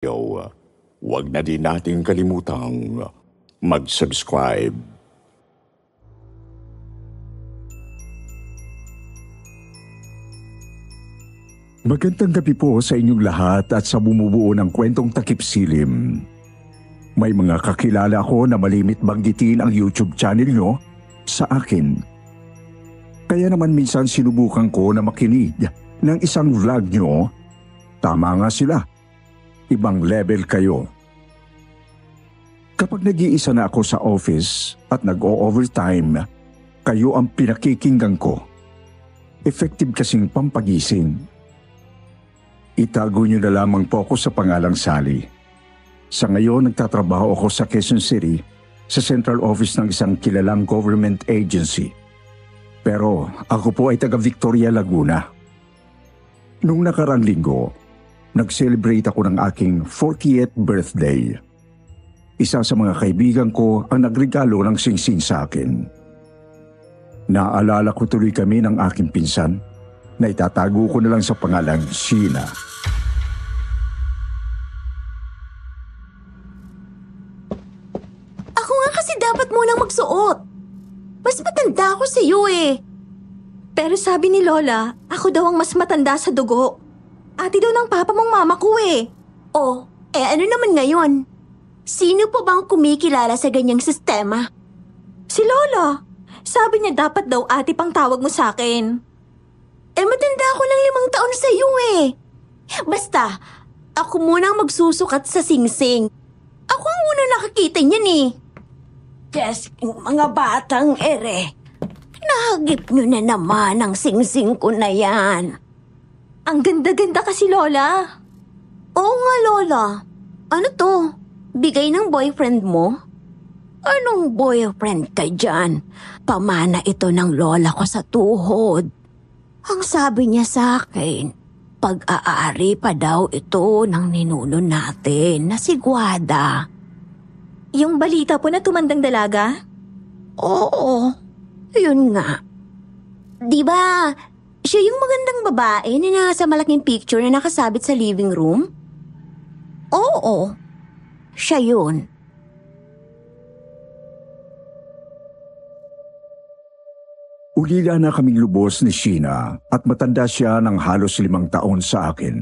Huwag na din natin kalimutang mag-subscribe. Magandang gabi po sa inyong lahat at sa bumubuo ng kwentong takip silim. May mga kakilala ko na malimit banggitin ang YouTube channel nyo sa akin. Kaya naman minsan sinubukan ko na makinig ng isang vlog nyo. Tama nga sila. Ibang level kayo. Kapag nag-iisa na ako sa office at nag-o-overtime, kayo ang pinakikinggan ko. Effective kasing pampagising. Itago niyo na lamang po ako sa pangalang Sally. Sa ngayon, nagtatrabaho ako sa Quezon City sa central office ng isang kilalang government agency. Pero ako po ay taga Victoria, Laguna. Nung nakarang linggo, nag-celebrate ako ng aking 40th birthday. Isa sa mga kaibigan ko ang nagregalo ng singsing sa akin. Naalala ko tuloy kami ng aking pinsan na itatago ko na lang sa pangalang Sheena. Ako nga kasi dapat munang magsuot. Mas matanda ako sa iyo eh. Pero sabi ni Lola, ako daw ang mas matanda sa dugo. Ate daw ng papa mong mama ko eh. Oh, ano naman ngayon? Sino po bang kumikilala sa ganyang sistema? Si Lola. Sabi niya dapat daw ate pang tawag mo sa akin. Matanda ako ng 5 taon sa iyo eh. Basta, ako munang magsusukat sa singsing. Ako ang unang nakakita niyan eh. Yes, mga batang ere. Nahagip niyo na naman ang singsing ko na yan. Ang ganda-ganda kasi, Lola. Oo nga, Lola. Ano to? Bigay ng boyfriend mo? Anong boyfriend ka dyan? Pamana ito ng lola ko sa tuhod. Ang sabi niya sa akin, pag-aari pa daw ito ng ninuno natin na si Guada. Yung balita po na tumandang dalaga? Oo, yun nga. Di ba, siya yung magandang babae na nasa malaking picture na nakasabit sa living room? Oo, siya yun. Ulila na kaming lubos ni Sheena at matanda siya ng halos 5 taon sa akin.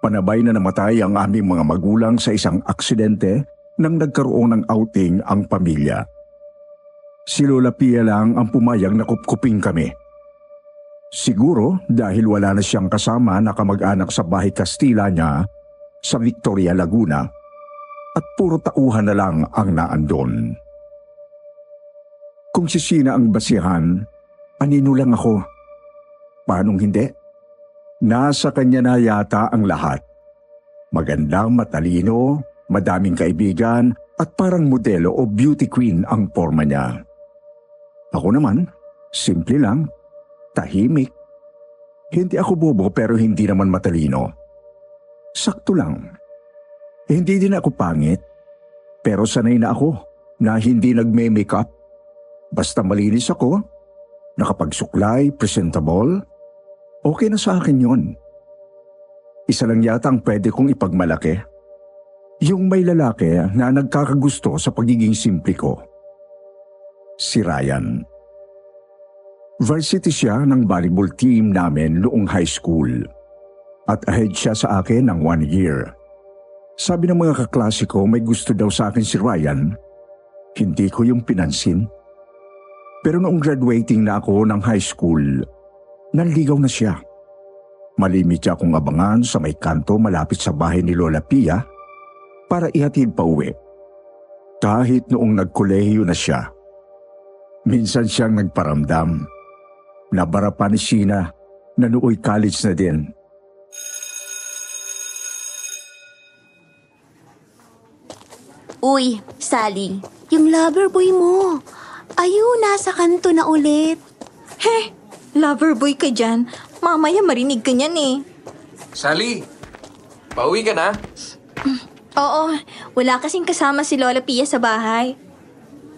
Panabay na namatay ang aming mga magulang sa isang aksidente nang nagkaroon ng outing ang pamilya. Si Lola Pia lang ang pumayag na kupkuping kami. Siguro dahil wala na siyang kasama na kamag-anak sa bahay Kastila niya sa Victoria, Laguna at puro tauhan na lang ang naandon. Kung si Sheena ang basihan, anino lang ako. Paanong hindi? Nasa kanya na yata ang lahat. Magandang, matalino, madaming kaibigan at parang modelo o beauty queen ang forma niya. Ako naman, simple lang, tahimik. Hindi ako bobo pero hindi naman matalino. Sakto lang. Hindi din ako pangit, pero sanay na ako na hindi nagme-makeup. Basta malinis ako, nakapagsuklay, presentable, okay na sa akin yun. Isa lang yata ang pwede kong ipagmalaki. Yung may lalaki na nagkakagusto sa pagiging simple ko. Si Ryan. Varsity siya ng volleyball team namin noong high school. At ahead siya sa akin ng 1 year. Sabi ng mga kaklase ko may gusto daw sa akin si Ryan. Hindi ko yung pinansin. Pero noong graduating na ako ng high school, nanligaw na siya. Malimit siya akong abangan sa may kanto malapit sa bahay ni Lola Pia para ihatid pa uwi. Kahit noong nagkolehiyo na siya. Minsan siyang nagparamdam. Nabara pa ni Sheena na nooy college na din. Uy, Sally, yung lover boy mo. Ayun, nasa kanto na ulit. He, lover boy ka dyan. Mamaya marinig ka niyan eh. Sally, pauwi ka na? Oo, wala kasing kasama si Lola Pia sa bahay.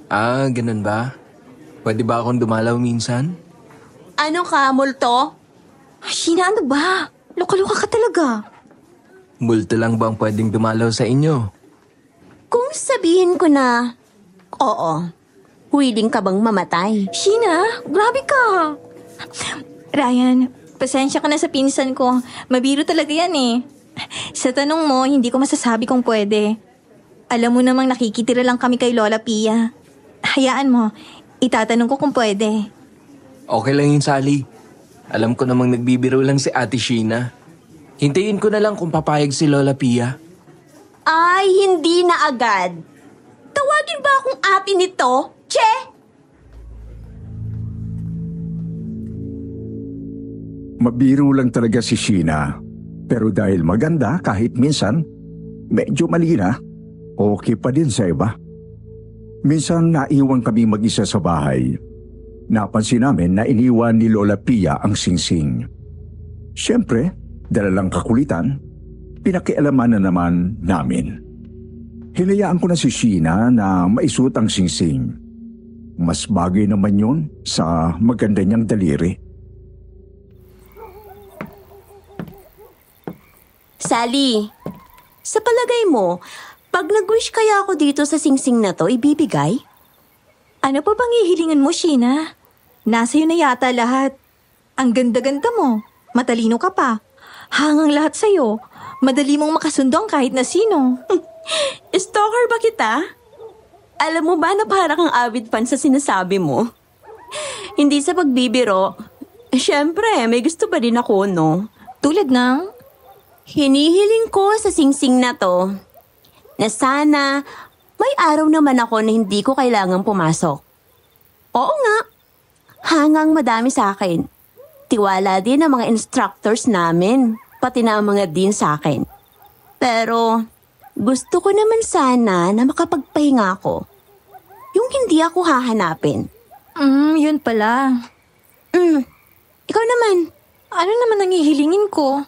Ah, ganun ba? Pwede ba akong dumalaw minsan? Ano ka, multo? Sheena, ano ba? Luka-luka ka talaga. Multo lang bang pwedeng dumalaw sa inyo? Kung sabihin ko na, oo, willing ka bang mamatay? Sheena, grabe ka. Ryan, pasensya ka na sa pinsan ko. Mabiro talaga yan eh. Sa tanong mo, hindi ko masasabi kung pwede. Alam mo namang nakikitira lang kami kay Lola Pia. Hayaan mo, itatanong ko kung pwede. Okay lang yun, Sally. Alam ko namang nagbibiro lang si Ate Sheena. Hintayin ko na lang kung papayag si Lola Pia. Ay, hindi na agad. Tawagin ba akong ate nito? Che? Mabiro lang talaga si Sheena. Pero dahil maganda kahit minsan, medyo mali na, okay pa din sa iba. Minsan naiwan kami mag-isa sa bahay. Napansin namin na iniwan ni Lola Pia ang singsing. Siyempre, dala lang kakulitan, pinakialaman na naman namin. Hinayaan ko na si Sheena na maisuot ang singsing. Mas bagay naman yun sa maganda niyang daliri. Sally, sa palagay mo, pag nag-wish kaya ako dito sa singsing na to, ibibigay? Ano pa bang hihilingan mo, Sheena? Nasa'yo na yata lahat. Ang ganda-ganda mo. Matalino ka pa. Hangang lahat sa'yo. Madali mong makasundo ang kahit na sino. Stalker ba kita? Alam mo ba na para kang avid fan sa sinasabi mo? Hindi sa pagbibiro. Siyempre, may gusto ba din ako, no? Tulad ng... Hinihiling ko sa singsing na to na sana may araw naman ako na hindi ko kailangang pumasok. Oo nga, hangang madami sa akin. Tiwala din ang mga instructors namin, pati na ang mga dean sa akin. Pero gusto ko naman sana na makapagpahinga ako. Yung hindi ako hahanapin. Yun pala. Ikaw naman. Ano naman ang hihilingin ko?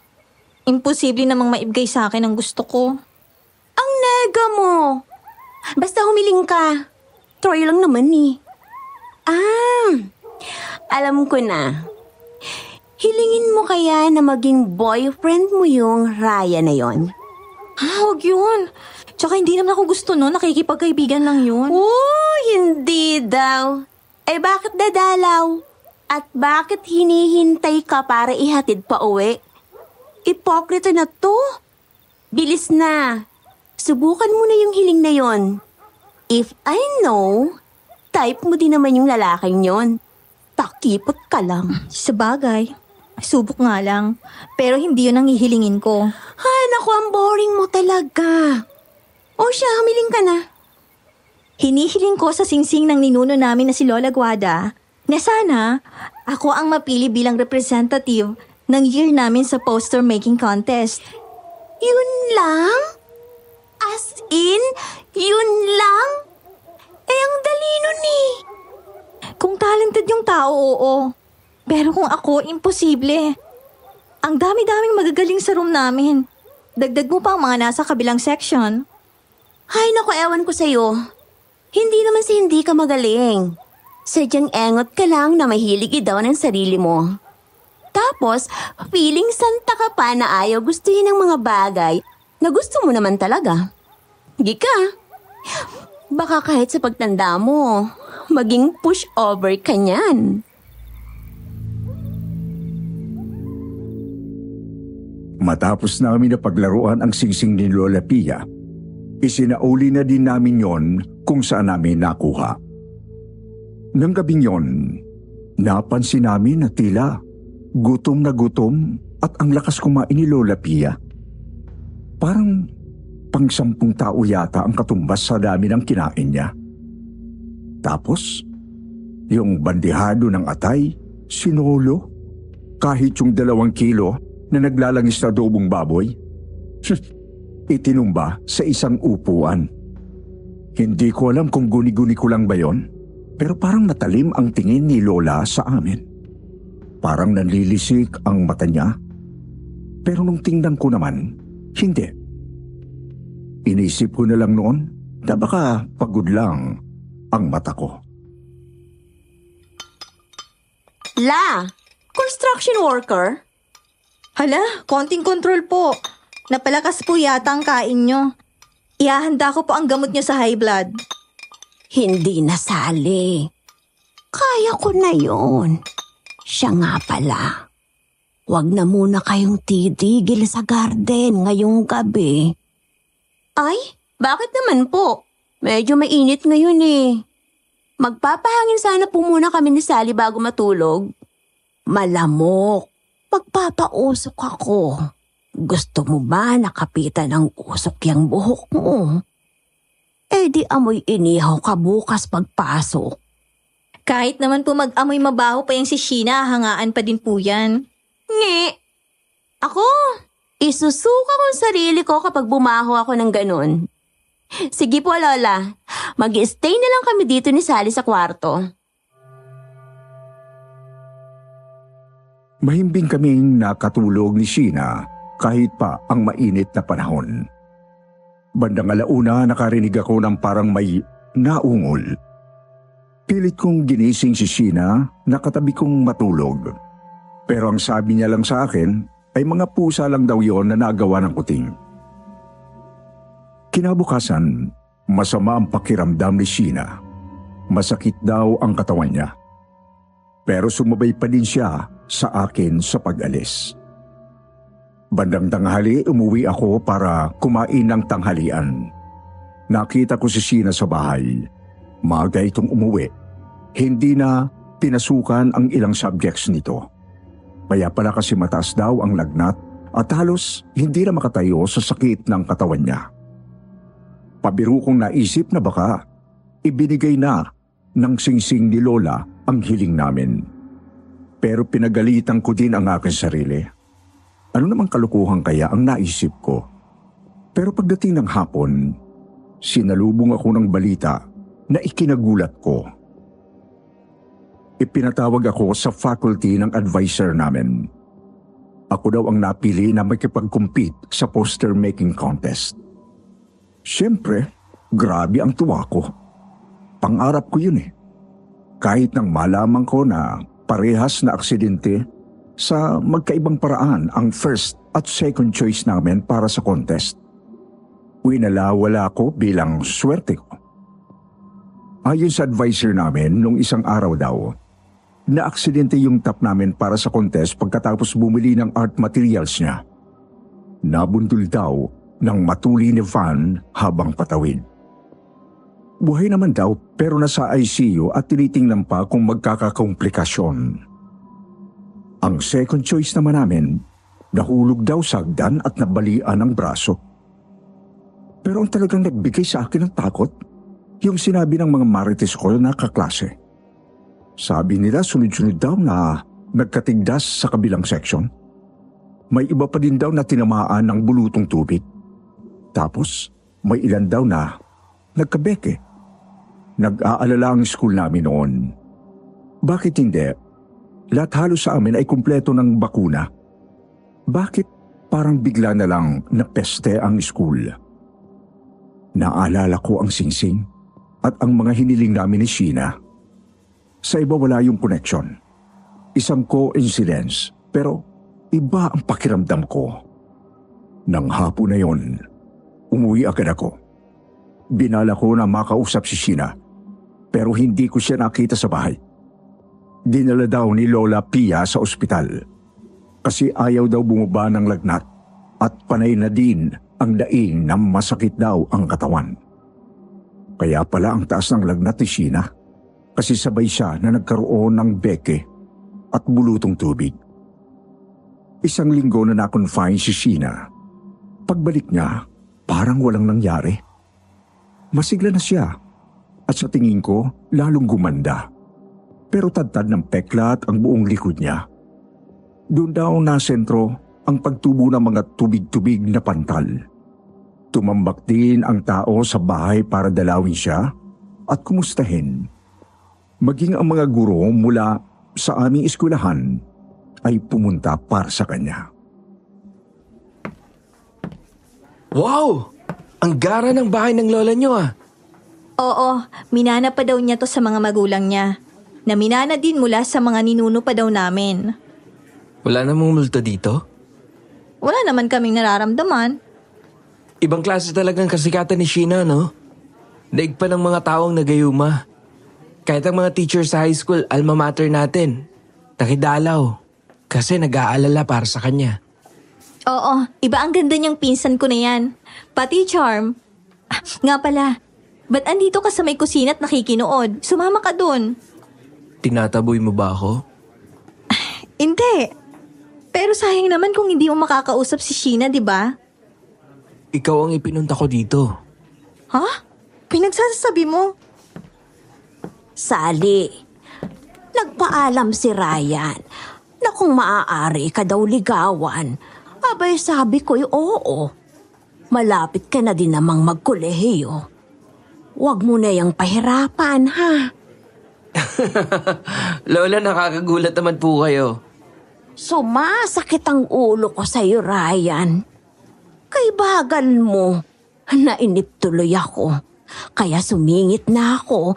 Imposible namang maibigay sa akin ang gusto ko. Ang nega mo. Basta humiling ka. Try lang naman eh. Alam ko na. Hilingin mo kaya na maging boyfriend mo yung Raya na yon? Huwag yun. Tsaka hindi naman ako gusto nun. Nakikipagkaibigan lang yun. Hindi daw. Eh bakit dadalaw? At bakit hinihintay ka para ihatid pa uwi? Ipokrito na to. Bilis na. Subukan mo na yung hiling na yon. If I know, type mo din naman yung lalaking yon. Takipot ka lang. Sa bagay. Subok nga lang. Pero hindi yun ang hihilingin ko. Ay, naku, ang boring mo talaga. O siya, humiling ka na. Hinihiling ko sa singsing ng ninuno namin na si Lola Guada na sana ako ang mapili bilang representative ng year namin sa poster making contest. Yun lang? As in, yun lang? Eh, ang dali nun eh. Kung talented yung tao, oo. Pero kung ako, imposible. Ang dami-daming magagaling sa room namin. Dagdag mo pa ang mga nasa kabilang section. Ay, naku, ewan ko sa'yo. Hindi naman si hindi ka magaling. Sadyang engot ka lang na mahilig daw ng sarili mo. Tapos, feeling santa ka pa na ayaw gustuhin ng mga bagay na gusto mo naman talaga. Gika, baka kahit sa pagtanda mo, maging pushover ka niyan. Matapos namin na paglaruan ang singsing ni Lola Pia, isinauli na din namin yon kung saan namin nakuha. Nang gabing yon, napansin namin na tila gutom na gutom at ang lakas kumain ni Lola Pia. Parang pang-10 tao yata ang katumbas sa dami ng kinain niya. Tapos, yung bandihado ng atay, sinolo. Kahit yung 2 kilo na naglalangis na adobong baboy, itinumba sa isang upuan. Hindi ko alam kung guni-guni ko lang ba yon, pero parang matalim ang tingin ni Lola sa amin. Parang nanlilisik ang mata niya. Pero nung tingnan ko naman, hindi. Inisip ko na lang noon na baka pagod lang ang mata ko. La, construction worker? Hala, konting control po. Napalakas po yata ang kain nyo. Ihahanda ko po ang gamot nyo sa high blood. Hindi na, Sally. Kaya ko na yun. Siya nga pala. Huwag na muna kayong titigil sa garden ngayong gabi. Ay, bakit naman po? Medyo mainit ngayon eh. Magpapahangin sana po muna kami ni Sally bago matulog. Malamok. Magpapausok ako. Gusto mo ba nakapitan ng usok yung buhok mo? Eh di amoy inihaw ka bukas pagpasok. Kahit naman po mag-amoy mabaho pa yung si Sheena, hangaan pa din po yan. Nge! Ako, isusuka kong sarili ko kapag bumaho ako ng ganun. Sige po, Lola. Mag-stay na lang kami dito ni Sally sa kwarto. Mahimbing kaming nakatulog ni Sheena kahit pa ang mainit na panahon. Bandang alauna nakarinig ako ng parang may naungol. Pilit kong ginising si Sheena na katabi kong matulog. Pero ang sabi niya lang sa akin ay mga pusa lang daw yon na nagawa ng kuting. Kinabukasan, masama ang pakiramdam ni Sheena. Masakit daw ang katawan niya. Pero sumabay pa din siya sa akin sa pag-alis. Bandang tanghali, umuwi ako para kumain ng tanghalian. Nakita ko si Sheena sa bahay. Maaga itong umuwi. Hindi na pinasukan ang ilang subjects nito. Kaya pala kasi mataas daw ang lagnat at halos hindi na makatayo sa sakit ng katawan niya. Pabiro kong naisip na baka ibinigay na ng singsing ni Lola ang hiling namin. Pero pinagalitan ko din ang aking sarili. Ano namang kalukuhan kaya ang naisip ko? Pero pagdating ng hapon, sinalubong ako ng balita na ikinagulat ko. Ipinatawag ako sa faculty ng advisor namin. Ako daw ang napili na makipag-compete sa poster making contest. Siyempre, grabe ang tuwa ko. Pangarap ko yun eh. Kahit nang malaman ko na parehas na aksidente sa magkaibang paraan ang first at second choice namin para sa contest. Winalawala ko bilang swerte ko. Ayon sa advisor namin, nung isang araw daw, na-aksidente yung top namin para sa contest pagkatapos bumili ng art materials niya. Nabundol daw ng matuli ni Van habang patawid. Buhay naman daw pero nasa ICU at tinitingnan pa kung magkakakomplikasyon. Ang second choice naman namin, nahulog daw sa hagdan at nabalian ang braso. Pero ang talagang nagbigay sa akin ng takot, yung sinabi ng mga marites ko na kaklase. Sabi nila sunod-sunod daw na nagkatigdas sa kabilang section. May iba pa din daw na tinamaan ng bulutong tubig. Tapos may ilan daw na nagkabeke. Nag-aalala ang school namin noon. Bakit hindi? Lahat halos sa amin ay kumpleto ng bakuna. Bakit parang bigla na lang napeste ang school? Naalala ko ang singsing at ang mga hiniling namin ni Sheena. Sa iba wala yung connection. Isang coincidence, pero iba ang pakiramdam ko. Nang hapon na yon, umuwi agad ako. Binala ko na makausap si Sheena, pero hindi ko siya nakita sa bahay. Dinala daw ni Lola Pia sa ospital kasi ayaw daw bumaba ng lagnat at panay na din ang daing na masakit daw ang katawan. Kaya pala ang taas ng lagnat ni Sheena kasi sabay siya na nagkaroon ng beke at bulutong tubig. Isang linggo na na-confine si Sheena. Pagbalik niya, parang walang nangyari. Masigla na siya at sa tingin ko lalong gumanda. Pero tadtad ng peklat ang buong likod niya. Doon daw na sentro ang pagtubo ng mga tubig-tubig na pantal. Tumambak din ang tao sa bahay para dalawin siya at kumustahin. Maging ang mga guro mula sa aming eskwelahan ay pumunta para sa kanya. Wow! Ang gara ng bahay ng lola niyo ah. Oo, minana pa daw niya to sa mga magulang niya. Na minana din mula sa mga ninuno pa daw namin. Wala namang multo dito? Wala naman kaming nararamdaman. Ibang klase talagang kasikatan ni Sheena, no? Daig pa ng mga taong nagayuma. Kahit ang mga teacher sa high school, alma mater natin, nakidalaw. Kasi nag-aalala para sa kanya. Oo, iba ang ganda niyang pinsan ko na yan. Pati charm. Nga pala, ba't andito ka sa may kusina at nakikinood? Sumama ka dun. Tinataboy mo ba ako? Hindi. Pero sayang naman kung hindi mo makakausap si Sheena, di ba? Ikaw ang ipinunta ko dito. Ha? Pinagsasabi mo? Sally, nagpaalam si Ryan na kung maaari ka daw ligawan. Abay sabi ko'y oo. Malapit ka na din namang magkolehiyo. Huwag mo na yung pahirapan, ha? Lola, nakakagulat naman po kayo. Sumasakit ang ulo ko sa'yo, Ryan. Kay bagal mo, nainip tuloy ako. Kaya sumingit na ako,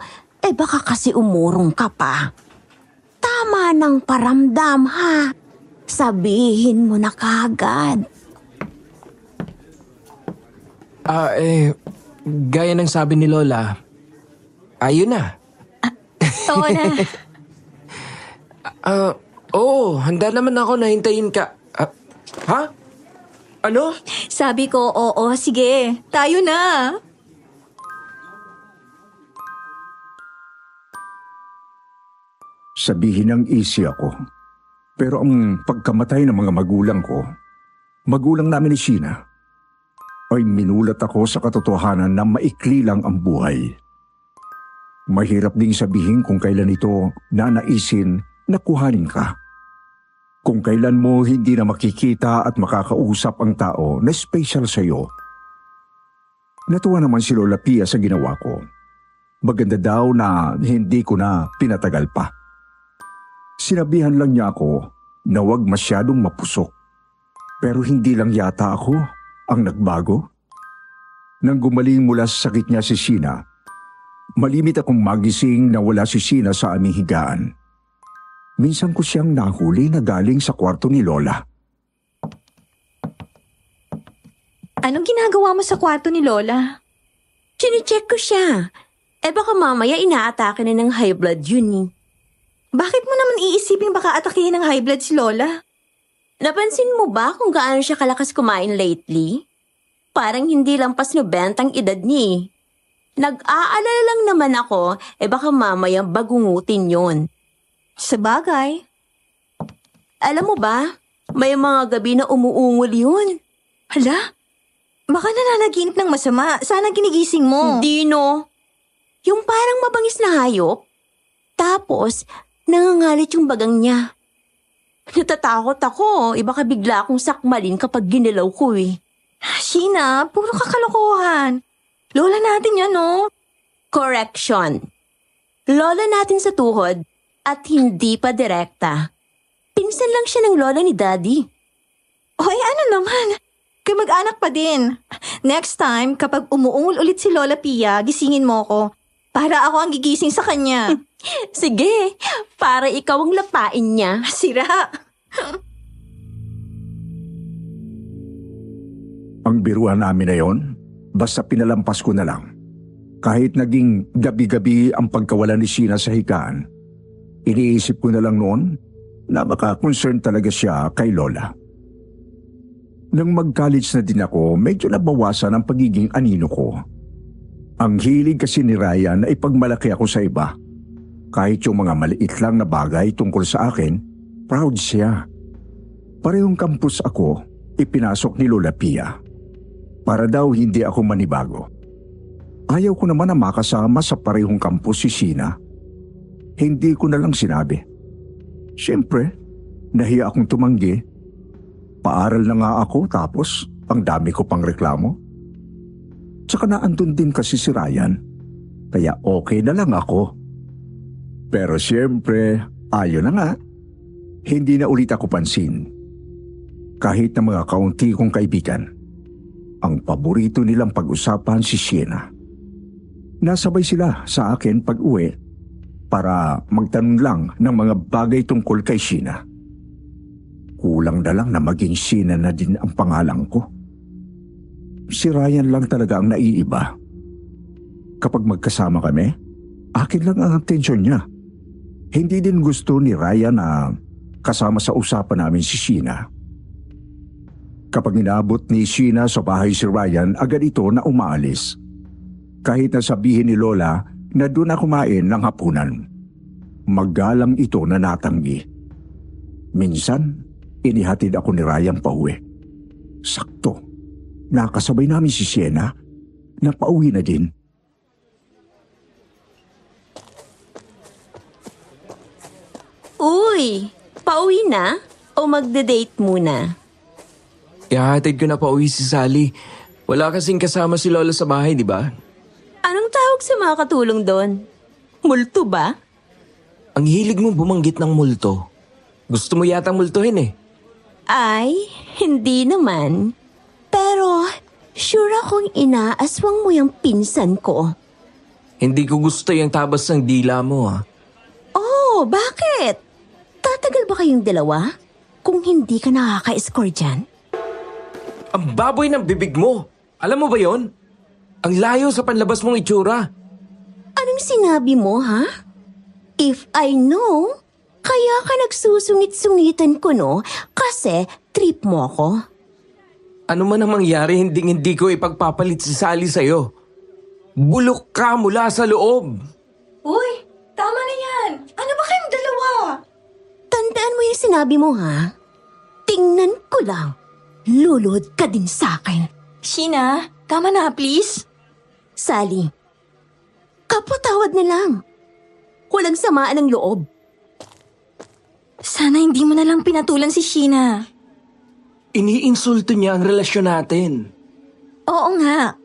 baka kasi umurong ka pa. Tama ng paramdam, ha? Sabihin mo na kagad. Gaya ng sabi ni Lola, ayun na. Oo na. Handa naman ako na hintayin ka. Ha? Ano? Sabi ko, oo, sige. Tayo na. Sabihin ng easy ako. Pero ang pagkamatay ng mga magulang namin ni Sheena, ay minulat ako sa katotohanan na maikli lang ang buhay. Mahirap ding sabihin kung kailan ito nanaisin na kuhanin ka. Kung kailan mo hindi na makikita at makakausap ang tao na special sa iyo. Natuwa naman si Lola Pia sa ginawa ko. Maganda daw na hindi ko na pinatagal pa. Sinabihan lang niya ako na huwag masyadong mapusok. Pero hindi lang yata ako ang nagbago. Nang gumaling mula sa sakit niya si Sheena, malimit akong magising na wala si Sheena sa aming higaan. Minsan ko siyang nahuli na galing sa kwarto ni Lola. Anong ginagawa mo sa kwarto ni Lola? Chine-check ko siya. Baka mamaya inaatake na ng high blood yun eh. Bakit mo naman iisipin baka atakihin ng high blood si Lola? Napansin mo ba kung gaano siya kalakas kumain lately? Parang hindi lampas 90 ang edad niya eh. Nag-aalala lang naman ako, baka mamaya bagungutin yon. Sabagay. Alam mo ba, may mga gabi na umuungol yun. Hala? Baka nananaginip ng masama. Sana ginigising mo. Hindi no. Yung parang mabangis na hayop. Tapos, nangangalit yung bagang niya. Natatakot ako. Baka bigla akong sakmalin kapag ginilaw ko eh. Sheena, puro kakalokohan. Lola natin yan, no? Correction. Lola natin sa tuhod at hindi pa direkta. Pinsan lang siya ng lola ni Daddy. Hoy, ano naman? Kamag-anak pa din. Next time, kapag umuungol ulit si Lola Pia, gisingin mo ko. Para ako ang gigising sa kanya. Sige, para ikaw ang lapain niya. Sira. Ang biruan namin na yon, basta pinalampas ko na lang. Kahit naging gabi-gabi ang pagkawala ni Sheena sa higaan, iniisip ko na lang noon na baka concern talaga siya kay Lola. Nang mag-college na din ako, medyo nabawasan ang pagiging anino ko. Ang hilig kasi ni Ryan na ipagmalaki ako sa iba. Kahit yung mga maliit lang na bagay tungkol sa akin, proud siya. Parehong campus ako, ipinasok ni Lola Pia. Para daw hindi ako manibago. Ayaw ko naman na makasama sa parehong campus si Sheena. Hindi ko na lang sinabi. Siyempre, nahiya akong tumanggi. Paaral na nga ako tapos ang dami ko pang reklamo. Tsaka naandun din kasi si Ryan, kaya okay na lang ako. Pero siyempre, ayaw na nga. Hindi na ulit ako pansin. Kahit na mga kaunti kong kaibigan, ang paborito nilang pag-usapan si Sheena. Nasabay sila sa akin pag-uwi para magtanong lang ng mga bagay tungkol kay Sheena. Kulang na lang na maging Sheena na din ang pangalan ko. Si Ryan lang talaga ang naiiba. Kapag magkasama kami, akin lang ang atensyon niya. Hindi din gusto ni Ryan na kasama sa usapan namin si Sheena. Kapag inabot ni Sheena sa bahay si Ryan, agad ito na umaalis. Kahit na sabihin ni Lola na doon na kumain ng hapunan. Magalang ito na natanggi. Minsan, inihatid ako ni Ryan pauwi. Sakto, nakasabay namin si Sheena na pauwi na din. Uy, pauwi na o magde-date muna? Ihahatid ko na pauwi si Sally. Wala kasing kasama si Lola sa bahay, di ba? Anong tawag sa mga katulong doon? Multo ba? Ang hilig mong bumanggit ng multo. Gusto mo yatang multuhin eh. Ay, hindi naman. Pero, sure akong inaaswang mo yung pinsan ko. Hindi ko gusto yung tabas ng dila mo ah. Oh, bakit? Tatagal ba kayong dalawa? Kung hindi ka nakaka-score dyan? Ang baboy ng bibig mo. Alam mo ba yon? Ang layo sa panlabas mong itsura. Anong sinabi mo, ha? If I know, kaya ka nagsusungit-sungitan ko, no? Kasi trip mo ako. Ano man ang mangyari, hindi ko ipagpapalit si Sally sa'yo. Bulok ka mula sa loob. Uy, tama na yan. Ano ba kayong dalawa? Tandaan mo yung sinabi mo, ha? Tingnan ko lang. Luluhod ka din sa'kin. Sheena, tama na please. Sally, kapatawad na lang. Walang samaan ng loob. Sana hindi mo na lang pinatulan si Sheena. Iniinsulto niya ang relasyon natin. Oo nga.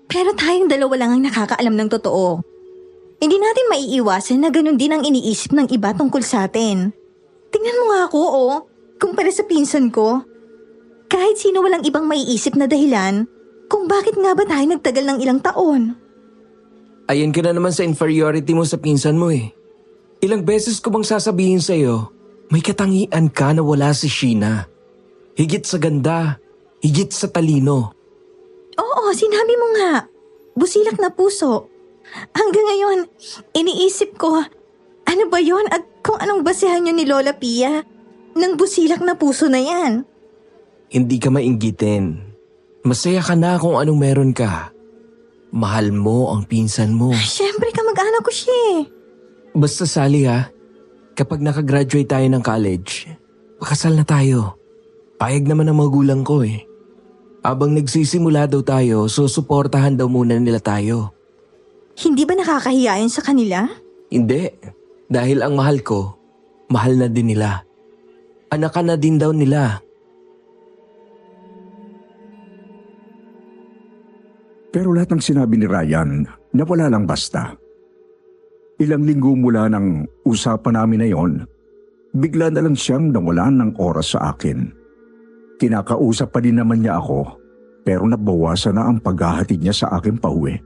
Pero tayong dalawa lang ang nakakaalam ng totoo. Hindi natin maiiwasan na ganun din ang iniisip ng iba tungkol sa atin. Tingnan mo nga ako, oh. Kumpara sa pinsan ko. Kahit sino walang ibang maiisip na dahilan kung bakit nga ba tayo nagtagal ng ilang taon. Ayan ka na naman sa inferiority mo sa pinsan mo eh. Ilang beses ko bang sasabihin sa'yo, may katangian ka na wala si Sheena. Higit sa ganda, higit sa talino. Oo, sinabi mo nga. Busilak na puso. Hanggang ngayon, iniisip ko, ano ba yon at kung anong basehan yun ni Lola Pia ng busilak na puso na yan. Hindi ka mainggitin. Masaya ka na kung anong meron ka. Mahal mo ang pinsan mo. Siyempre kamag-anak ko siya eh. Basta Sally ha, kapag nakagraduate tayo ng college, pakasal na tayo. Payag naman ang magulang ko eh. Habang nagsisimula daw tayo, susuportahan daw muna nila tayo. Hindi ba nakakahiya yun sa kanila? Hindi, dahil ang mahal ko, mahal na din nila. Anak ka na din daw nila. Pero lahat ng sinabi ni Ryan, nawala lang basta. Ilang linggo mula ng usapan namin na yon, bigla na lang siyang nawalan ng oras sa akin. Kinakausap pa din naman niya ako, pero nabawasan na ang paghahatid niya sa akin pauwi.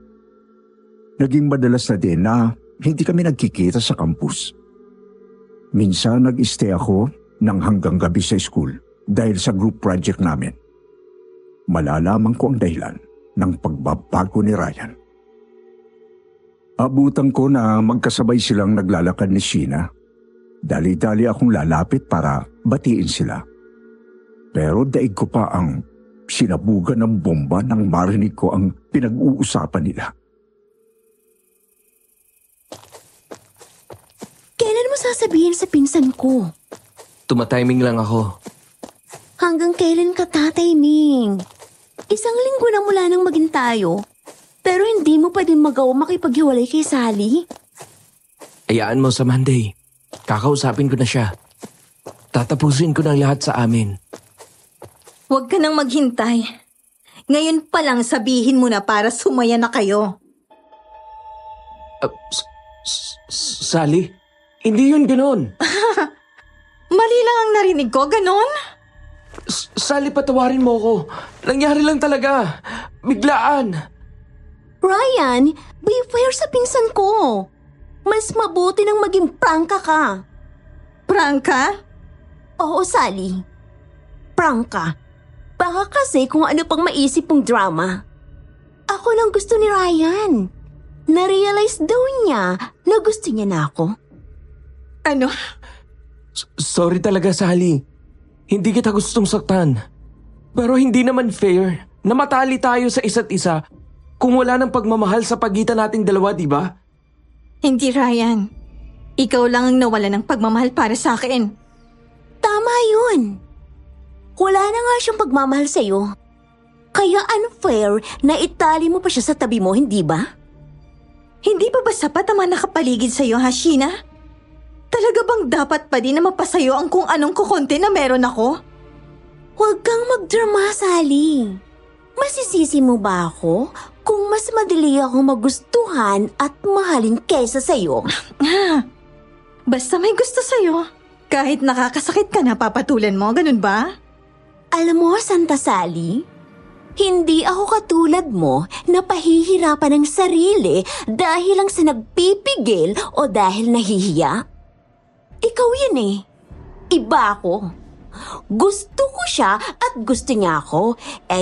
Naging madalas na din na hindi kami nagkikita sa campus. Minsan nag-stay ako ng hanggang gabi sa school dahil sa group project namin. Malalaman ko ang dahilan ng pagbabago ni Ryan. Abutan ko na magkasabay silang naglalakad ni Sheena. Dali-dali akong lalapit para batiin sila. Pero daig ko pa ang sinabugan ng bomba nang marinig ko ang pinag-uusapan nila. Kailan mo sasabihin sa pinsan ko? Tumatiming lang ako. Hanggang kailan ka tatiming? Isang linggo na mula nang maging tayo, pero hindi mo pa din magawa makipaghiwalay kay Sally? Hayaan mo sa Monday. Kakausapin ko na siya. Tatapusin ko ng lahat sa amin. Huwag ka nang maghintay. Ngayon pa lang sabihin mo na para sumaya na kayo. Sally, hindi yun ganon. Mali lang ang narinig ko, ganon? Sally, patawarin mo ko. Nangyari lang talaga. Biglaan. Ryan, be fair sa pinsan ko. Mas mabuti nang maging prangka ka. Prangka? Oo, Sally. prank ka. Baka kasi kung ano pang maisip mong drama. Ako lang gusto ni Ryan. Na-realize daw niya na gusto niya na ako. Ano? Sorry talaga, Sally. Hindi kita gustong saktan. Pero hindi naman fair na matali tayo sa isa't isa kung wala ng pagmamahal sa pagitan nating dalawa, di ba? Hindi, Ryan. Ikaw lang ang nawala ng pagmamahal para sa akin. Tama yun. Wala na nga siyang pagmamahal sa'yo. Kaya unfair na itali mo pa siya sa tabi mo, hindi ba? Hindi pa ba sapat ang mga nakapaligid sa'yo, ha, Sheena? Talaga bang dapat pa din na mapasayo ang kung anong kukonte na meron ako? Huwag kang magdrama, Sally. Masisisi mo ba ako kung mas madali ako magustuhan at mahalin kaysa sa'yo? Basta may gusto sa'yo. Kahit nakakasakit ka na papatulan mo, ganun ba? Alam mo, Santa Sally, hindi ako katulad mo na pahihirapan ng sarili dahil lang sa nagpipigil o dahil nahihiya. Ikaw yan eh. Iba ako. Gusto ko siya at gusto niya ako.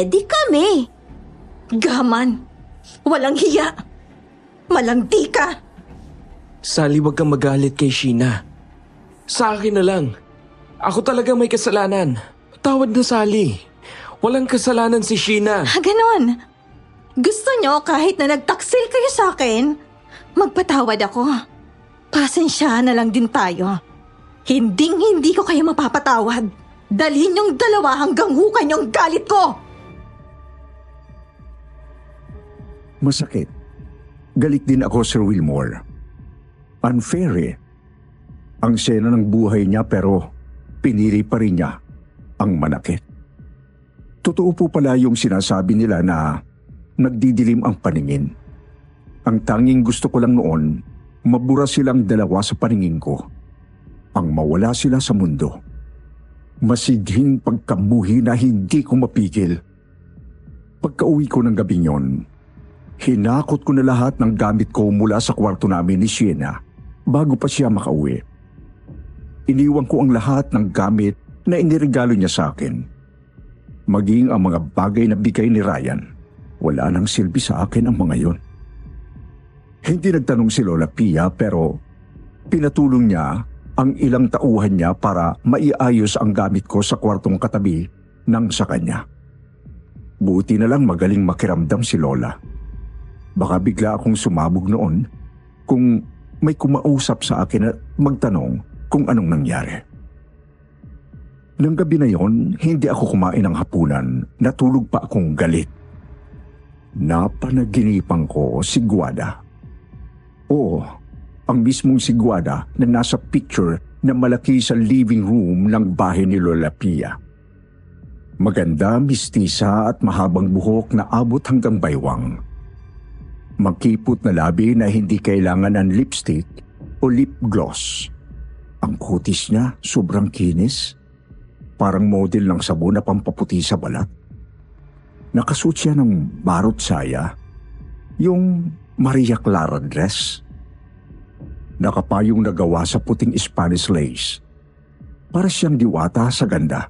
Di kami. Gaman. Walang hiya. Malangti ka. Sally, wag kang magalit kay Sheena. Sa akin na lang. Ako talaga may kasalanan. Tawad na, Sally. Walang kasalanan si Sheena. Ganon. Gusto nyo kahit na nagtaksil kayo sa akin, magpatawad ako. Pasensya na lang din tayo. Hinding-hindi ko kayo mapapatawad. Dalhin yung dalawa hanggang hukay yung galit ko. Masakit. Galit din ako, Sir Wilmore. Unfair eh. Ang sena ng buhay niya pero pinili pa rin niya ang manakit. Totoo po pala yung sinasabi nila na nagdidilim ang paningin. Ang tanging gusto ko lang noon, mabura silang dalawa sa paningin ko. Ang mawala sila sa mundo. Masidhing pagkamuhi na hindi ko mapigil. Pagka-uwi ko ng gabing yon, hinakot ko na lahat ng gamit ko mula sa kwarto namin ni Sheena bago pa siya makauwi. Iniwan ko ang lahat ng gamit na iniregalo niya sa akin. Maging ang mga bagay na bigay ni Ryan, wala nang silbi sa akin ang mga yon. Hindi nagtanong si Lola Pia pero pinatulong niya ang ilang tauhan niya para maiayos ang gamit ko sa kwartong katabi ng sa kanya. Buti na lang magaling makiramdam si Lola. Baka bigla akong sumabog noon kung may kumausap sa akin at magtanong kung anong nangyari. Nang gabi na yon, hindi ako kumain ng hapunan, natulog pa akong galit. Napanaginipan ko si Guada. Oo, ang mismong si Guada na nasa picture na malaki sa living room ng bahay ni Lola Pia. Maganda, mistisa at mahabang buhok na abot hanggang baywang. Makipot na labi na hindi kailangan ng lipstick o lip gloss. Ang kutis niya sobrang kinis. Parang model ng sabon na pampaputi sa balat. Nakasuot siya ng barot saya, yung Maria Clara dress. Nakapayong nagawa sa puting Spanish lace. Para siyang diwata sa ganda.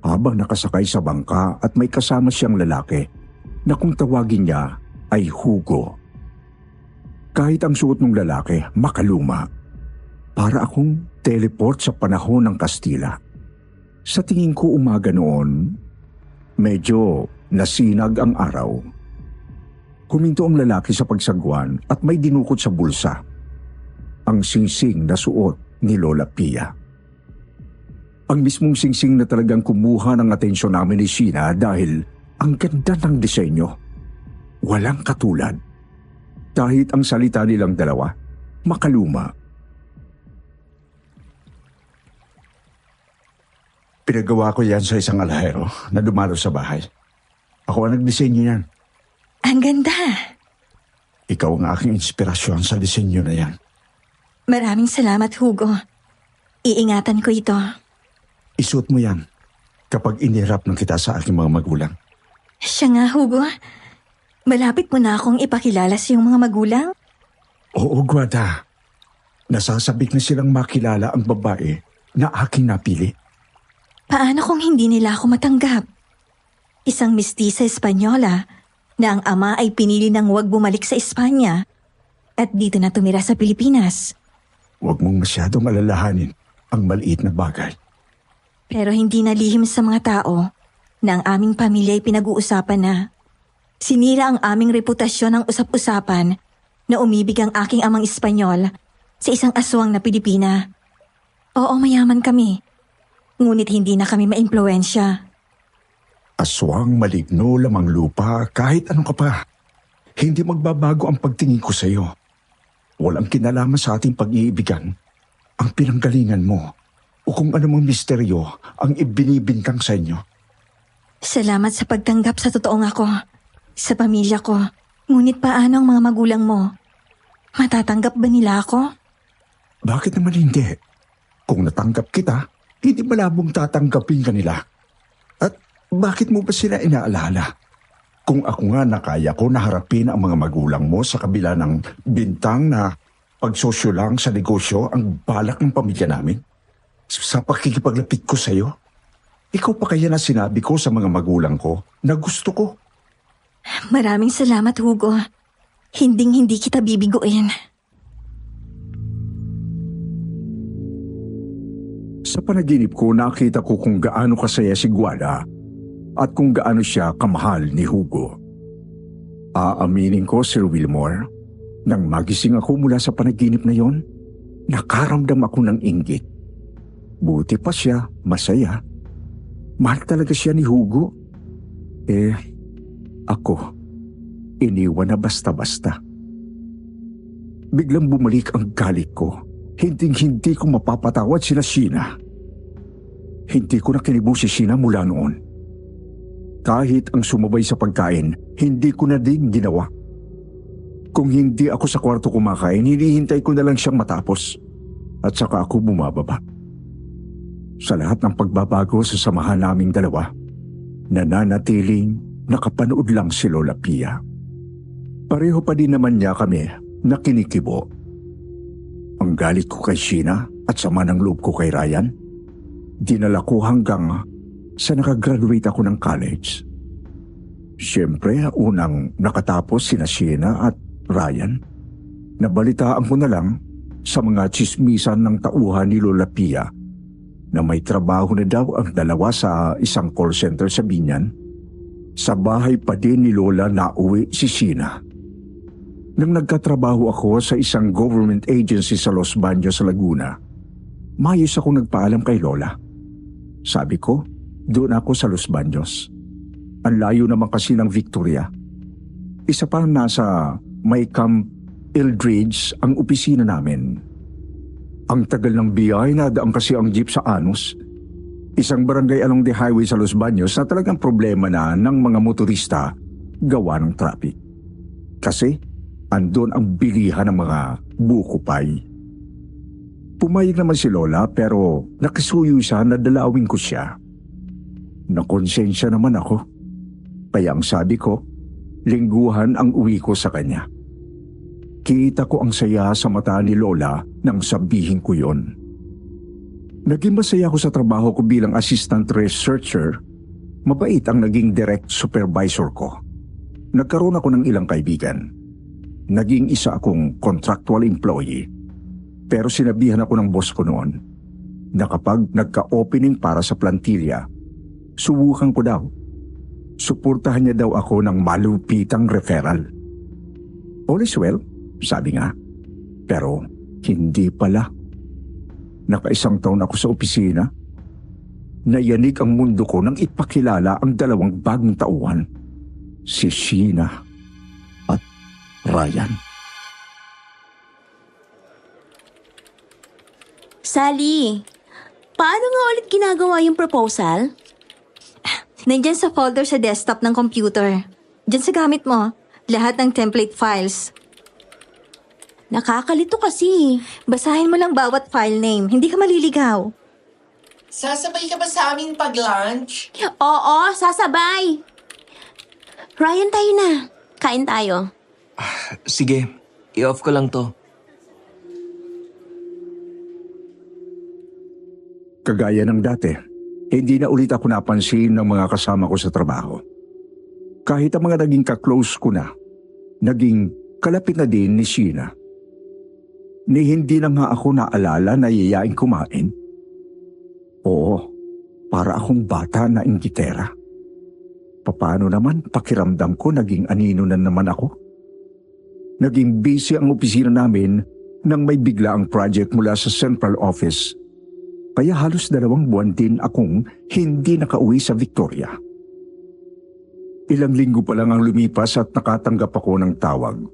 Habang nakasakay sa bangka at may kasama siyang lalaki na kung tawagin niya ay Hugo. Kahit ang suot ng lalaki makaluma. Para akong teleport sa panahon ng Kastila. Sa tingin ko umaga noon, medyo nasinag ang araw. Kuminto ang lalaki sa pagsagwan at may dinukot sa bulsa. Ang singsing na suot ni Lola Pia. Ang mismong singsing na talagang kumuha ng atensyon namin ni Sheena dahil ang ganda ng disenyo. Walang katulad. Kahit ang salita nilang dalawa, makaluma. Pinagawa ko yan sa isang alahero na dumalo sa bahay. Ako ang nagdisenyo yan. Ang ganda. Ikaw ang aking inspirasyon sa disenyo na yan. Maraming salamat, Hugo. Iingatan ko ito. Isuot mo yan kapag inirap ng kita sa aking mga magulang. Siya nga, Hugo. Malapit mo na akong ipakilala sa iyong mga magulang? Oo, Guada. Nasasabik na silang makilala ang babae na aking napili. Paano kung hindi nila ako matanggap? Isang mestiza Espanyola na ang ama ay pinili ng huwag bumalik sa Espanya at dito na tumira sa Pilipinas. Huwag mong masyadong alalahanin ang maliit na bagay. Pero hindi nalihim sa mga tao na ang aming pamilya ay pinag-uusapan na. Sinira ang aming reputasyon ng usap-usapan na umibig ang aking amang Espanyol sa isang aswang na Pilipina. Oo, mayaman kami. Ngunit hindi na kami maimpluwensya. Aswang, maligno, lamang lupa, kahit ano ka pa. Hindi magbabago ang pagtingin ko sa iyo. Walang kinalaman sa ating pag-iibigan ang pinanggalingan mo o kung anumang misteryo ang ibinibintang sa inyo. Salamat sa pagtanggap sa totoong ako, sa pamilya ko. Ngunit paano ang mga magulang mo? Matatanggap ba nila ako? Bakit naman hindi? Kung natanggap kita, hindi malabong tatanggapin ka nila. At bakit mo ba sila inaalala? Kung ako nga nakaya ko na harapin ang mga magulang mo sa kabila ng bintang na pagsosyo lang sa negosyo ang balak ng pamilya namin, sa pakikipaglapit ko sa iyo, ikaw pa kaya na sinabi ko sa mga magulang ko na gusto ko? Maraming salamat, Hugo. Hinding-hindi kita bibiguin. Sa panaginip ko, nakita ko kung gaano kasaya si Guada at kung gaano siya kamahal ni Hugo. Aaminin ko, Sir Wilmore, nang magising ako mula sa panaginip na yon, nakaramdam ako ng inggit. Buti pa siya, masaya. Mahal talaga siya ni Hugo. Ako, iniwan na basta-basta. Biglang bumalik ang galit ko. Hinding-hindi ko mapapatawad sina Sheena. Hindi ko na kinibo si Sheena mula noon. Kahit ang sumabay sa pagkain, hindi ko na din ginawa. Kung hindi ako sa kwarto kumakain, hinihintay ko na lang siyang matapos. At saka ako bumababa. Sa lahat ng pagbabago sa samahan naming dalawa, nananatiling nakapanood lang si Lola Pia. Pareho pa din naman niya kami na kinikibo. Ang galit ko kay Sheena at sama ng loob ko kay Ryan, dinala ko hanggang sa nakagraduate ako ng college. Siyempre, unang nakatapos sina Sheena at Ryan. Nabalitaan ko na lang sa mga tsismisan ng tauhan ni Lola Pia na may trabaho na daw ang dalawa sa isang call center sa Binyan. Sa bahay pa din ni Lola nauwi si Sheena. Nang nagkatrabaho ako sa isang government agency sa Los Baños, Laguna, mayos ako nagpaalam kay Lola. Sabi ko, doon ako sa Los Baños. Ang layo naman kasi ng Victoria. Isa pa nasa may Camp Eldridge ang opisina namin. Ang tagal ng biyay, nadaan kasi ang jeep sa Anus. Isang barangay along the highway sa Los Baños na talagang problema na ng mga motorista gawa ng traffic. Kasi andun ang bilihan ng mga buko pie. Pumayag naman si Lola pero nakisuyo siya na dalawin ko siya. Nakonsensya naman ako. Kaya ang sabi ko, lingguhan ang uwi ko sa kanya. Kita ko ang saya sa mata ni Lola nang sabihin ko yon. Naging masaya ako sa trabaho ko bilang assistant researcher. Mabait ang naging direct supervisor ko. Nagkaroon ako ng ilang kaibigan. Naging isa akong contractual employee. Pero sinabihan ako ng boss ko noon na kapag nagka-opening para sa plantilla, subukan ko daw. Suportahan niya daw ako ng malupitang referral. All is well, sabi nga. Pero hindi pala. Nakaisang taon ako sa opisina. Nayanig ang mundo ko nang ipakilala ang dalawang bagong tauhan. Si Sheena at Ryan. Sally, paano nga ulit ginagawa yung proposal? Nandyan sa folder sa desktop ng computer. Diyan sa gamit mo, lahat ng template files. Nakakalito kasi. Basahin mo lang bawat file name, hindi ka maliligaw. Sasabay ka ba sa amin pag-lunch? Oo, sasabay. Ryan, tayo na. Kain tayo. Sige, i-off ko lang to. Kagaya ng dati, Hindi na ulit ako napansin ng mga kasama ko sa trabaho. Kahit ang mga naging kaklose ko na, naging kalapit na din ni Sheena. Ni hindi na nga ako naalala na yayain kumain. Oo, para akong bata na inggitera. Paano naman pakiramdam ko naging anino na naman ako? Naging busy ang opisina namin nang may bigla ang project mula sa central office. Kaya halos 2 buwan din akong hindi nakauwi sa Victoria. Ilang linggo pa lang ang lumipas at nakatanggap ako ng tawag.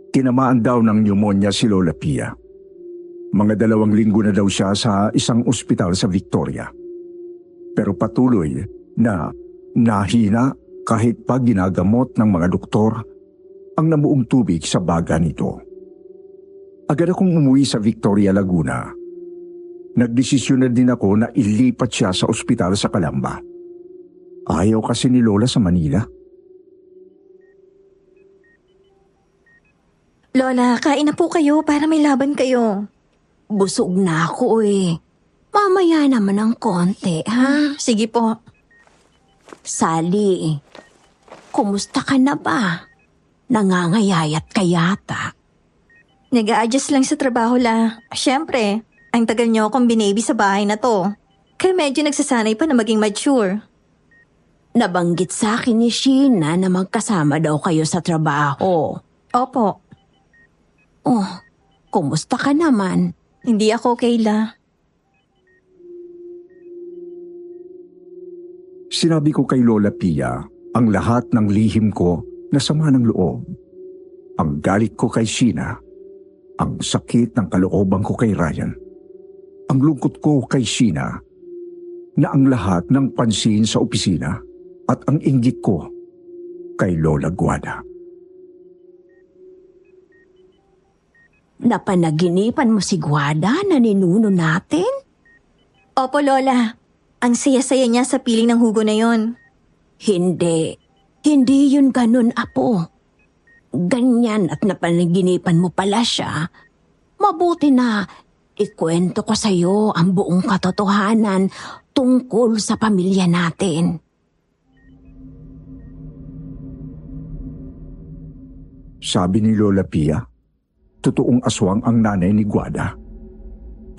Tinamaan daw ng pneumonia si Lola Pia. Mga 2 linggo na daw siya sa isang ospital sa Victoria. Pero patuloy na nahina kahit pa ginagamot ng mga doktor ang namuong tubig sa baga nito. Agad akong umuwi sa Victoria, Laguna. Nagdesisyon na din ako na ilipat siya sa ospital sa Calamba. Ayaw kasi ni Lola sa Manila. Lola, kain na po kayo para may laban kayo. Busog na ako eh. Mamaya naman ng konti, ha? Sige po. Sally, kumusta ka na ba? Nangangayayat ka yata. Nag-a-adjust lang sa trabaho la. Siyempre, ang tagal niyo akong binaby sa bahay na to. Kaya medyo nagsasanay pa na maging mature. Nabanggit sa akin ni Sheena na magkasama daw kayo sa trabaho. Opo, Oh, kumusta ka naman? hindi ako okay la. Sinabi ko kay Lola Pia ang lahat ng lihim ko na sama ng loob. Ang galit ko kay Sheena, ang sakit ng kalooban ko kay Ryan, ang lungkot ko kay Sheena, na ang lahat ng pansin sa opisina at ang inggit ko kay Lola Guada. Napanaginipan mo si Guada na ninuno natin? Opo, Lola. Ang saya-saya niya sa piling ng hugo na yon. Hindi. Hindi yun ganun, Apo. Ganyan at napanaginipan mo pala siya. Mabuti na ikwento ko sa'yo ang buong katotohanan tungkol sa pamilya natin. Sabi ni Lola Pia, totoong aswang ang nanay ni Guada.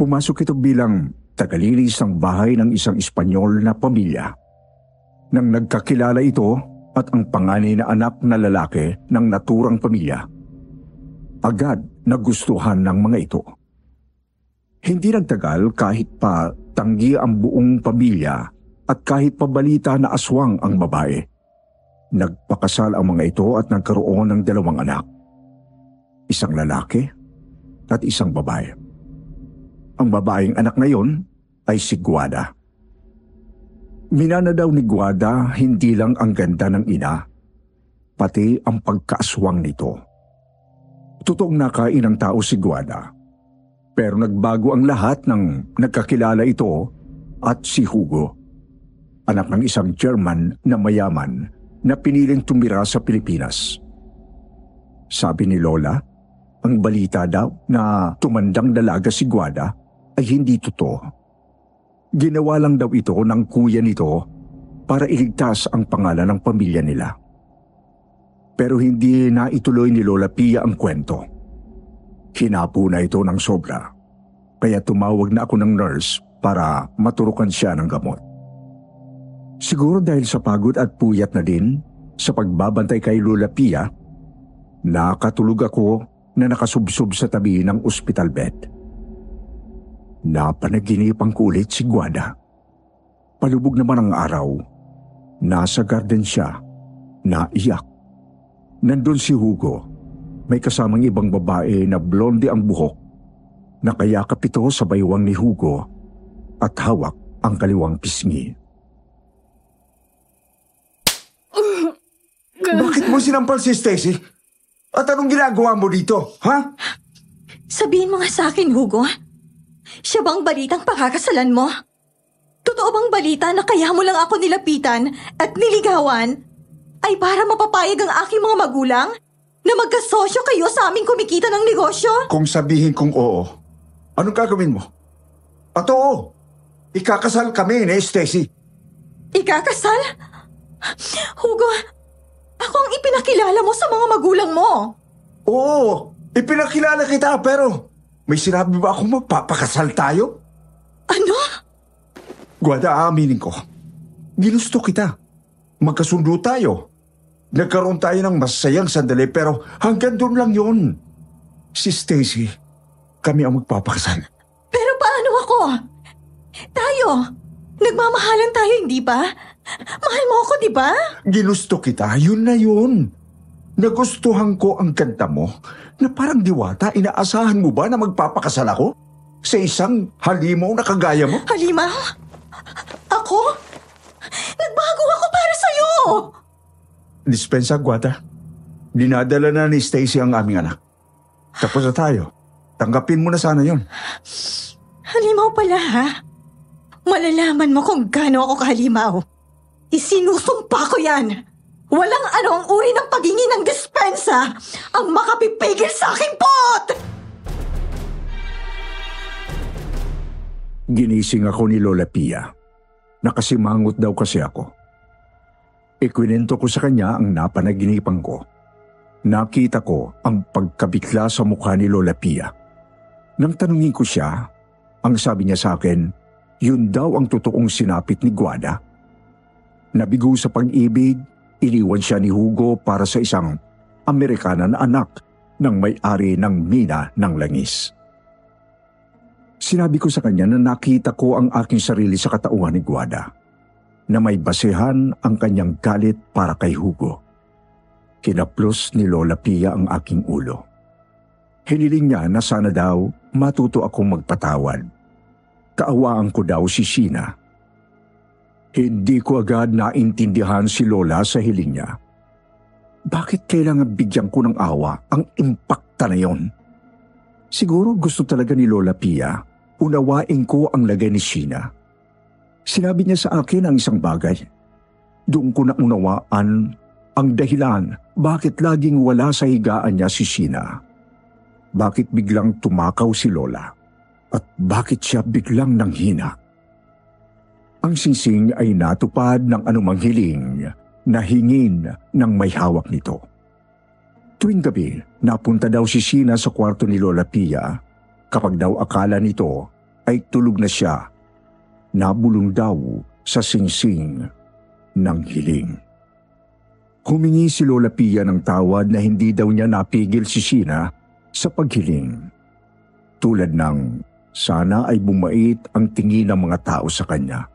Pumasok ito bilang tagalinis ng bahay ng isang Espanyol na pamilya. Nang nagkakilala ito at ang panganay na anak na lalaki ng naturang pamilya, agad nagustuhan ng mga ito. Hindi nagtagal kahit pa tanggi ang buong pamilya at kahit pa balita na aswang ang babae. Nagpakasal ang mga ito at nagkaroon ng 2 anak. Isang lalaki at isang babae. Ang babaeng anak ngayon ay si Guada. Minana daw ni Guada hindi lang ang ganda ng ina, pati ang pagkaaswang nito. Totoong nakain ng tao si Guada, pero nagbago ang lahat nang nagkakilala ito at si Hugo, anak ng isang German na mayaman na piniling tumira sa Pilipinas. Sabi ni Lola, ang balita daw na tumandang dalaga si Guada ay hindi totoo. Ginawa lang daw ito ng kuya nito para iligtas ang pangalan ng pamilya nila. Pero hindi na ituloy ni Lola Pia ang kwento. Hinapo na ito ng sobra, kaya tumawag na ako ng nurse para maturukan siya ng gamot. Siguro dahil sa pagod at puyat na din sa pagbabantay kay Lola Pia, nakatulog ako na nakasubsob sa tabi ng hospital bed. Napanaginipan ko ulit si Guada. Palubog naman ang araw. Nasa garden siya, naiyak. Nandun si Hugo, may kasamang ibang babae na blonde ang buhok. Nakayakap ito sa baywang ni Hugo at hawak ang kaliwang pisngi. Bakit mo sinampal si Stacy? At anong ginagawa mo dito, ha? Sabihin mo nga sa akin, Hugo. Siya bang balitang pakakasalan mo? Totoo bang balita na kaya mo lang ako nilapitan at niligawan ay para mapapayag ang aking mga magulang na magkasosyo kayo sa aming kumikita ng negosyo? Kung sabihin kong oo, anong gagawin mo? At oo, Ikakasal kami ni Stacy. Ikakasal? Hugo, ako ang ipinakilala mo sa mga magulang mo. Oo, ipinakilala kita pero may sinabi ba akong magpapakasal tayo? Ano? Guada, aaminin ko. Ginusto kita. Magkasundo tayo. Nagkaroon tayo ng masayang sandali pero hanggang doon lang yon. Si Stacy, kami ang magpapakasal. Pero paano ako? Tayo, nagmamahalan tayo, hindi ba? Mahal mo ako, di ba? Ginusto kita, yun na yun. Nagustuhan ko ang kanta mo na parang diwata. Inaasahan mo ba na magpapakasal ako? Sa isang halimaw na kagaya mo? Halimaw? Ako? Nagbago ako para sa'yo! Dispensa, Guada. Dinadala na ni Stacy ang aming anak. Tapos na tayo. Tanggapin mo na sana yon. Halimaw pala, ha? Malalaman mo kung gaano ako kahalimaw. Isinusumpa ko yan. Walang ano ang uri ng paghingi ng dispensa ang makapipigil sa aking pot! Ginising ako ni Lola Pia. Nakasimangot daw kasi ako. Ikwinento ko sa kanya ang napanaginipan ko. Nakita ko ang pagkabigla sa mukha ni Lola Pia. Nang tanungin ko siya, ang sabi niya sa akin, yun daw ang totoong sinapit ni Guada. Nabigo sa pag-ibig, iniwan siya ni Hugo para sa isang Amerikana na anak ng may-ari ng mina ng langis. Sinabi ko sa kanya na nakita ko ang aking sarili sa katauhan ni Guada, na may basehan ang kanyang galit para kay Hugo. Kinaplos ni Lola Pia ang aking ulo. Hiniling niya na sana daw matuto akong magpatawad. Kaawaan ko daw si Sheena. Hindi ko agad naintindihan si Lola sa hiling niya. Bakit kailangan bigyan ko ng awa ang impakta na yon? Siguro gusto talaga ni Lola Pia unawain ko ang lagay ni Sheena. Sinabi niya sa akin ang isang bagay. Doon ko na unawaan ang dahilan bakit laging wala sa higaan niya si Sheena. Bakit biglang tumakaw si Lola? At bakit siya biglang nanghina? Ang singsing ay natupad ng anumang hiling na hingin ng may hawak nito. Tuwing gabi, napunta daw si Sheena sa kwarto ni Lola Pia. Kapag daw akala nito ay tulog na siya, nabulong daw sa singsing ng hiling. Humingi si Lola Pia ng tawad na hindi daw niya napigil si Sheena sa paghiling. Tulad ng sana ay bumait ang tingin ng mga tao sa kanya.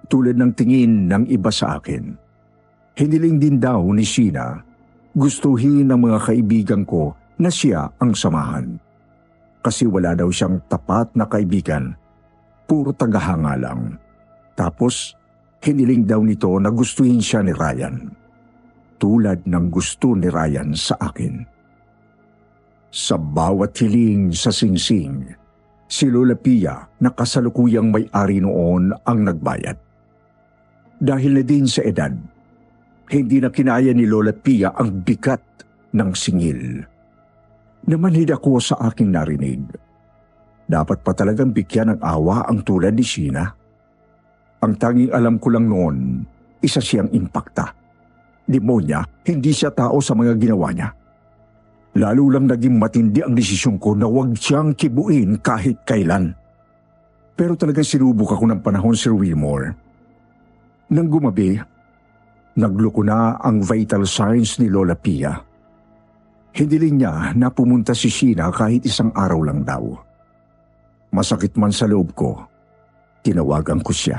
Tulad ng tingin ng iba sa akin. Hiniling din daw ni Sheena, gustuhin ng mga kaibigan ko na siya ang samahan. Kasi wala daw siyang tapat na kaibigan, puro tagahanga lang. Tapos, hiniling daw nito na gustuhin siya ni Ryan. Tulad ng gusto ni Ryan sa akin. Sa bawat hiling sa singsing, si Lola Pia na kasalukuyang may-ari noon ang nagbayad. Dahil na din sa edad, hindi na kinaya ni Lola Pia ang bigat ng singil. Namanhid ako sa aking narinig. Dapat pa talagang bigyan ng awa ang tulad ni Sheena. Ang tanging alam ko lang noon, isa siyang impakta. Demonya, hindi siya tao sa mga ginawa niya. Lalo lang naging matindi ang desisyon ko na huwag siyang kibuin kahit kailan. Pero talagang sinubok ako ng panahon, Sir Wilmore. Nang gumabi, nagluko na ang vital signs ni Lola Pia. Hindi rin niya na pumunta si Sheena kahit isang araw lang daw. Masakit man sa loob ko, tinawagan ko siya.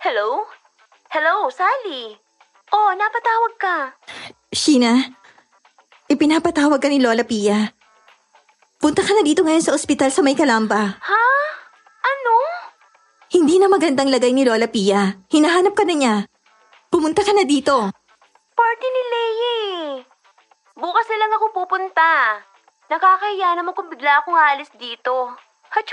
Hello? Hello, Sally. Oh, napatawag ka. Sheena, ipinapatawag ka ni Lola Pia. Punta ka na dito ngayon sa ospital sa May Calamba. Ha? Ano? Hindi na magandang lagay ni Lola Pia. Hinahanap ka na niya. Pumunta ka na dito. Party ni Leye. Bukas na lang ako pupunta. Nakakahiya naman kung bigla akong aalis dito. At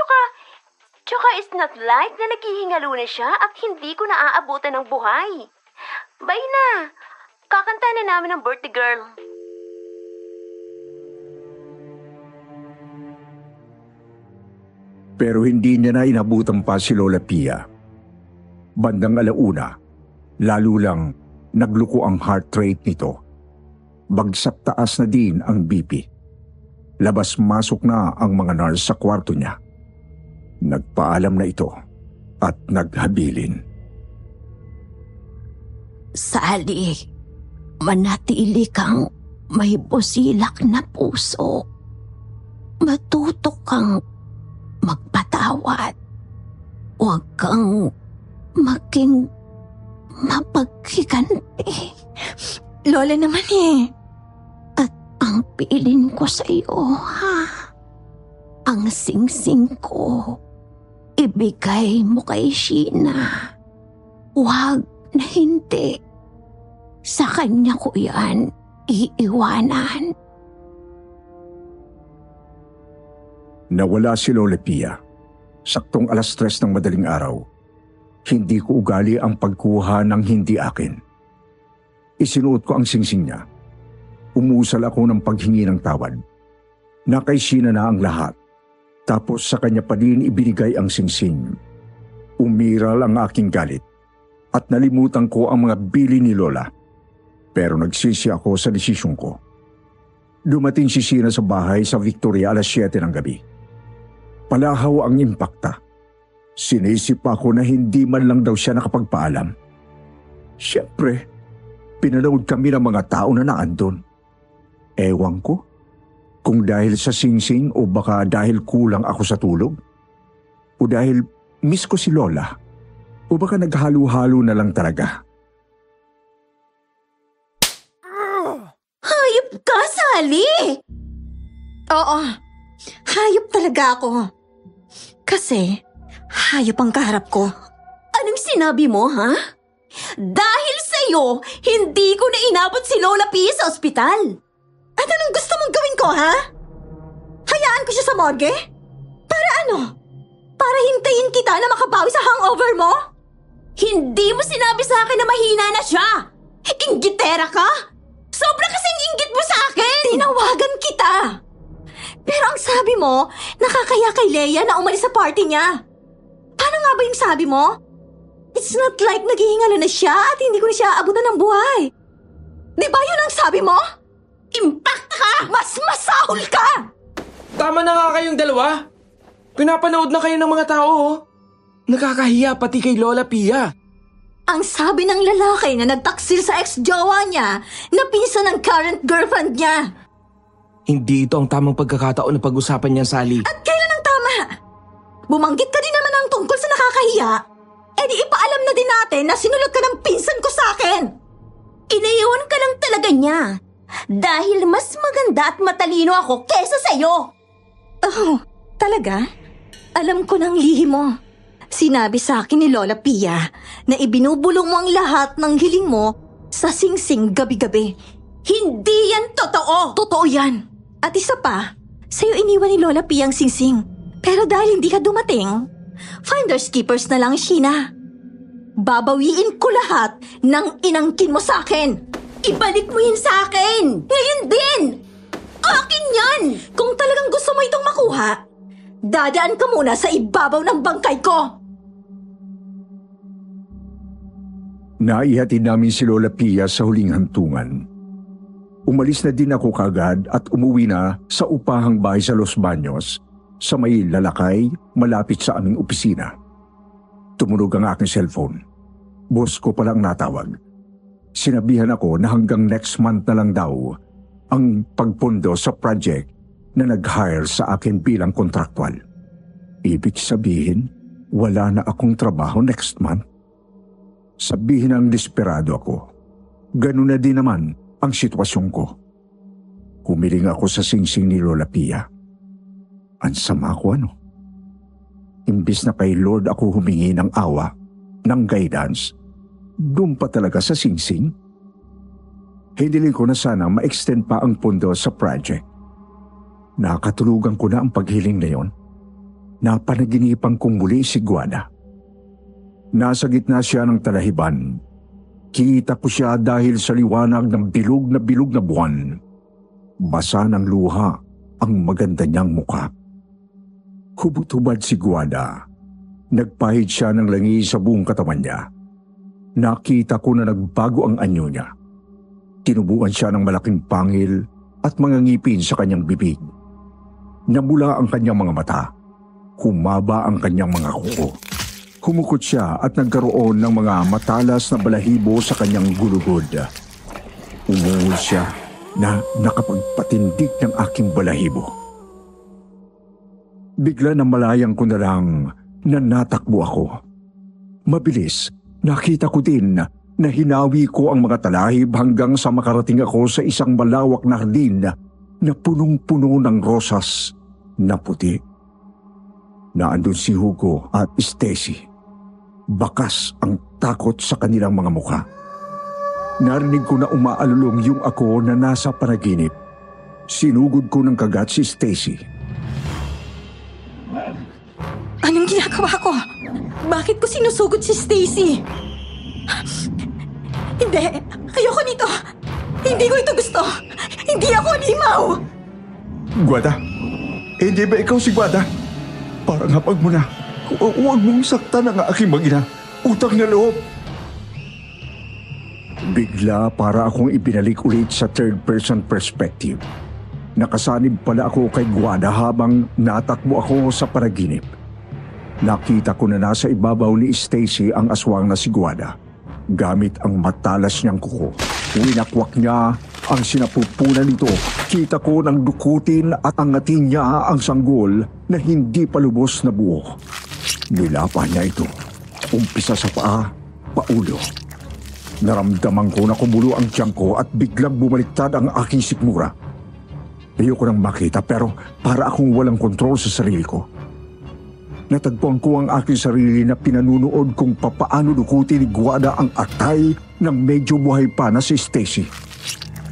tsaka it's not like na naghihingalo na siya at hindi ko naaabutan ng buhay. Bye na. Kakanta na namin ng birthday girl. Pero hindi niya na inabutan pa si Lola Pia. Bandang 1:00, lalo lang nagluko ang heart rate nito. Bagsak taas na din ang BP. Labas-masok na ang mga nurse sa kwarto niya. Nagpaalam na ito at naghabilin. Sally, manatili kang may busilak na puso. Matuto kang magpatawad. Huwag kang maging mapaghiganti. Lola naman eh. At ang piilin ko sa iyo, ang singsing ko, ibigay mo kay Sheena. Huwag na hindi. Sa kanya ko yan iiwanan. Nawala si Lola Pia. Saktong 3:00 ng madaling araw. Hindi ko ugali ang pagkuha ng hindi akin. Isinuot ko ang singsing niya. Umusal ako ng paghingi ng tawad. Nakay Sheena na ang lahat. Tapos sa kanya pa din ibinigay ang singsing. Umiral ang aking galit. At nalimutan ko ang mga bili ni Lola. Pero nagsisi ako sa desisyon ko. Dumating si Sheena sa bahay sa Victoria 7:00 ng gabi. Palahaw ang impakta. Sinisip ako na hindi man lang daw siya nakapagpaalam. Siyempre, pinanood kami ng mga tao na naandun. Ewan ko, kung dahil sa singsing o baka dahil kulang ako sa tulog. O dahil miss ko si Lola. O baka naghalo-halo na lang talaga. Hayop ka, Sally! Oo, hayop talaga ako. Kasi, hayop ang kaharap ko. Anong sinabi mo, ha? Dahil sa'yo, hindi ko na inabot si Lola P sa ospital. At anong gusto mong gawin ko, ha? Hayaan ko siya sa morgue? Para ano? Para hintayin kita na makabawi sa hangover mo? Hindi mo sinabi sa akin na mahina na siya. Inggitera ka? Sobra kasing inggit mo sa akin. Tinawagan kita. Pero ang sabi mo, nakakaya kay Leia na umalis sa party niya. Paano nga ba yung sabi mo? It's not like naghihingalo na siya at hindi ko na siya aabutan ng buhay. Di ba yun ang sabi mo? Impact ka! Mas masahol ka! Tama na nga kayong dalawa. Pinapanood na kayo ng mga tao. Nakakahiya pati kay Lola Pia. Ang sabi ng lalaki na nagtaksil sa ex-jowa niya na pinsan ng current girlfriend niya. Hindi ito ang tamang pagkakataon na pag-usapan niya, Sally. At kailan ang tama? Bumanggit ka din naman ng tungkol sa nakakahiya. Eh di ipaalam na din natin na sinulog ka ng pinsan ko sa akin. Inayawan ka lang talaga niya. Dahil mas maganda at matalino ako kesa sa'yo. Oh, talaga? Alam ko ng lihi mo. Sinabi sa akin ni Lola Pia na ibinubulong mo ang lahat ng hiling mo sa singsing gabi-gabi. Hindi yan totoo! Totoo yan. At isa pa, sa'yo iniwan ni Lola Pia ang singsing. Pero dahil hindi ka dumating, finders keepers na lang, Sheena. Babawiin ko lahat ng inangkin mo sa akin. Ibalik mo yan sa akin! Ngayon din! Akin yan! Kung talagang gusto mo itong makuha, dadaan ka muna sa ibabaw ng bangkay ko. Naihatid namin si Lola Pia sa huling hantungan. Umalis na din ako kagad at umuwi na sa upahang bahay sa Los Baños sa may Lalakay malapit sa aming opisina. Tumunog ang aking cellphone. Boss ko palang natawag. Sinabihan ako na hanggang next month na lang daw ang pagpondo sa project na nag-hire sa akin bilang kontraktual. Ibig sabihin, wala na akong trabaho next month. Sabihin ang desperado ako. Ganun na din naman ang sitwasyon ko. Humiling ako sa singsing ni Lola Pia. Ang sama ko ano. Imbis na kay Lord ako humingi ng awa, ng guidance, doon pa talaga sa singsing. Hiniling ko na sana ma-extend pa ang pondo sa project. Nakatulugan ko na ang paghiling na yon. Napanaginipan kong muli si Guada. Nasa gitna siya ng talahiban. Kita ko siya dahil sa liwanag ng bilog na buwan. Basa ng luha ang maganda niyang mukha. Hubad si Guada. Nagpahid siya ng langi sa buong katawan niya. Nakita ko na nagbago ang anyo niya. Tinubuan siya ng malaking pangil at mga ngipin sa kanyang bibig. Namula ang kanyang mga mata. Humaba ang kanyang mga kuko. Humukot siya at nagkaroon ng mga matalas na balahibo sa kanyang gulugod. Umungol siya na nakapagpatindig ng aking balahibo. Bigla na malayang ko na lang na natakbo ako. Mabilis, nakita ko din na hinawi ko ang mga talahib hanggang sa makarating ako sa isang malawak na hardin na punong-puno ng rosas na puti. Naandun si Hugo at Stacy. Bakas ang takot sa kanilang mga mukha. Narinig ko na umaalulong yung ako na nasa panaginip. Sinugod ko ng kagat si Stacy. Anong ginagawa ko? Bakit ko sinusugod si Stacy? Hindi! Ayoko nito! Hindi ko ito gusto! Hindi ako limaw! Guada, hindi ba ikaw si Guada? Parang hapag mo na. Huwag mong saktan ang aking mag-ina. Utang na loob. Bigla para akong ibinalik ulit sa third-person perspective. Nakasanib pala ako kay Guada habang natakbo ako sa panaginip. Nakita ko na nasa ibabaw ni Stacy ang aswang na si Guada. Gamit ang matalas niyang kuko. Winakwak niya ang sinapupunan nito. Kita ko ng dukutin at angatin niya ang sanggol na hindi palubos na buo. Nilapan niya ito. Umpisa sa paa, paulo. Naramdaman ko na kumulo ang tiyan ko at biglang bumaliktad ang aking sikmura. Ayoko nang makita pero para akong walang kontrol sa sarili ko. Natagpuan ko ang aking sarili na pinanunood kung papaano dukutin ni Guada ang atay ng medyo buhay pa na si Stacy.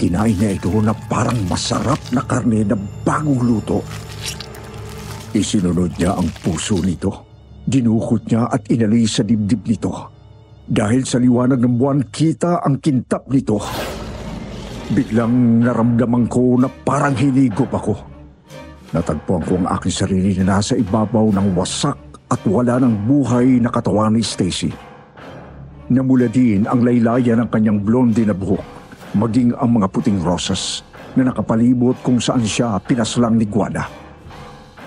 Kinain niya ito na parang masarap na karne na bagong luto. Isinunod niya ang puso nito. Dinukot niya at inalis sa dibdib nito. Dahil sa liwanag ng buwan, kita ang kintab nito. Biglang naramdaman ko na parang hinigop ako. Natagpuan ko ang aking sarili na nasa ibabaw ng wasak at wala ng buhay na katawan ni Stacy. Namula din ang laylayan ng kanyang blonde na buhok, maging ang mga puting rosas na nakapalibot kung saan siya pinaslang ni Guada.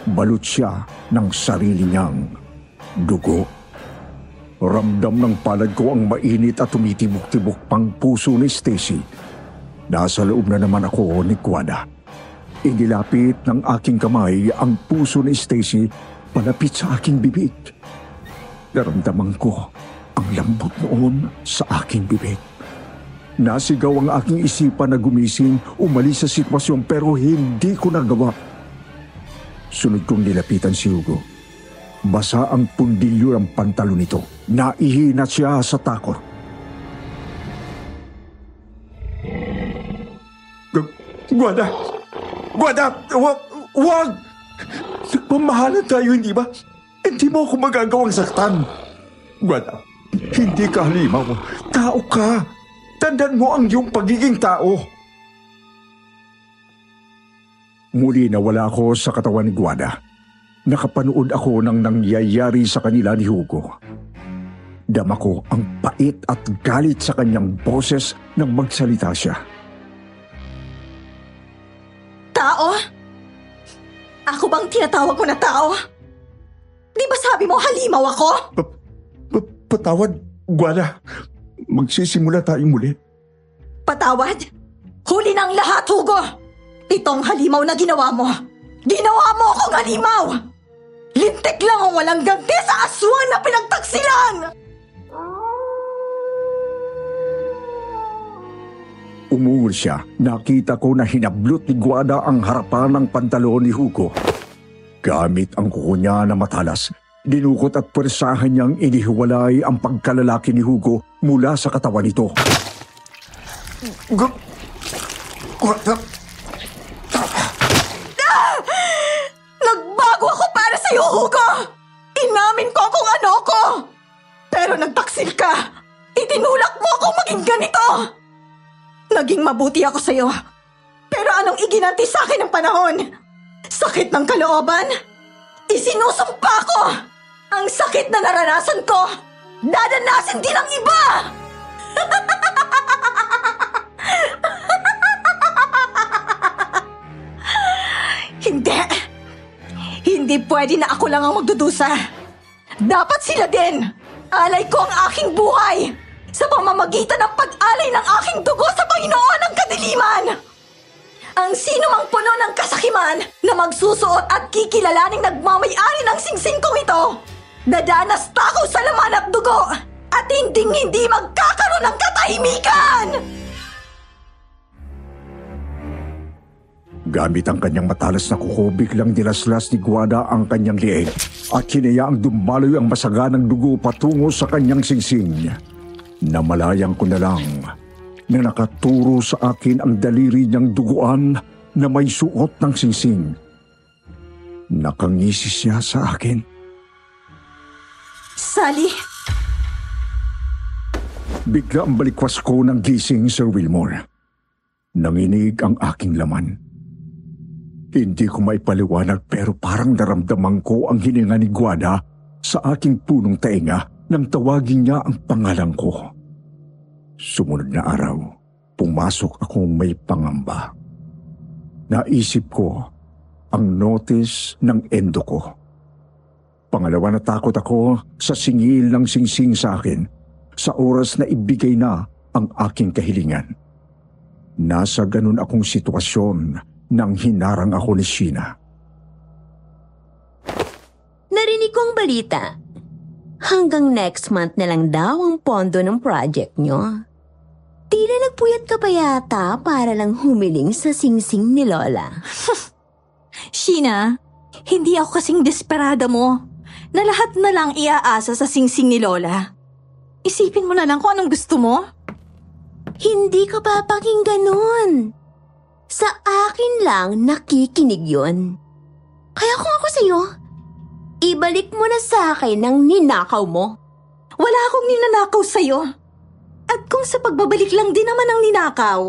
Balot siya ng sarili niyang dugo. Ramdam ng palad ko ang mainit at tumitibok-tibok pang puso ni Stacy. Nasa loob na naman ako ni Guada. Inilapit ng aking kamay ang puso ni Stacy palapit sa aking bibig. Naramdaman ko ang lambot noon sa aking bibig. Nasigaw ang aking isipan na gumising, umalis sa sitwasyon pero hindi ko nagawa. Sunod kong nilapitan si Hugo. Basa ang pundilyo ng pantalon nito. Naihina siya sa takot. Guada! Guada! Wag! Nagmamahalan tayo, hindi ba? Hindi mo ako magagawang saktan. Guada, hindi ka halimaw. Tao ka. Tandaan mo ang iyong pagiging tao. Muli nawala ako sa katawan ni Guada. Nakapanood ako ng nangyayari sa kanila ni Hugo. Dama ko ang pait at galit sa kanyang boses nang magsalita siya. Tao? Ako bang tinatawag mo na tao? Di ba sabi mo halimaw ako? Patawad, Guada. Magsisimula tayong muli. Patawad? Huli ng lahat, Hugo! Itong halimaw na ginawa mo. Ginawa mo akong halimaw! Lintik lang ang walang ganti sa aswang na pinagtaksilan! Umungol siya. Nakita ko na hinablot ni Guada ang harapan ng pantalon ni Hugo. Gamit ang kuko niya na matalas, dinukot at pwersahan niyang inihiwalay ang pagkalalaki ni Hugo mula sa katawan nito. Nagbago ako para sa'yo, Hugo! Inamin ko kung ano ko! Pero nagtaksil ka! Itinulak mo ako maging ganito! Naging mabuti ako sa'yo. Pero anong iginanti sa akin ng panahon? Sakit ng kalooban? Isinusumpa ko! Ang sakit na naranasan ko, dadanasin din ng iba! Hindi! Hindi pwede na ako lang ang magdudusa. Dapat sila din! Alay ko ang aking buhay sa pamamagitan ng pag-alay ng aking dugo sa Panginoon ng Kadiliman! Ang sino mang puno ng kasakiman na magsusuot at kikilalaning nagmamay-ari ng singsing kong ito, dadanas takaw sa laman at dugo at hindi magkakaroon ng katahimikan! Gamit ang kanyang matalas na kuko, biglang dinaslas ni Guada ang kanyang lieg at hinayaang dumaloy ang masaganang dugo patungo sa kanyang singsing. Namalayang ko na lang na nakaturo sa akin ang daliri niyang duguan na may suot ng singsing. Nakangisi siya sa akin. Sally! Bigla ang balikwas ko ng gising, Sir Wilmore. Nanginig ang aking laman. Hindi ko maipaliwanag pero parang naramdaman ko ang hininga ni Guada sa aking punong tainga nang tawagin niya ang pangalan ko. Sumunod na araw, pumasok akong may pangamba. Naisip ko ang notice ng endo ko. Pangalawa, natakot ako sa singil ng singsing sa akin sa oras na ibigay na ang aking kahilingan. Nasa ganun akong sitwasyon nang hinarang ako ni Sheena. Narinig ko ang balita. Hanggang next month na lang daw ang pondo ng project nyo. Tila nagpuyat ka pa yata para lang humiling sa singsing ni Lola. Sheena, hindi ako kasing desperada mo na lahat na lang iaasa sa singsing ni Lola. Isipin mo na lang kung anong gusto mo. Hindi ka papakinggan nun. Sa akin lang nakikinig yon. Kaya kung ako sa'yo, ibalik mo na sa akin ang ninakaw mo. Wala akong ninanakaw sa'yo. At kung sa pagbabalik lang din naman ang ninakaw,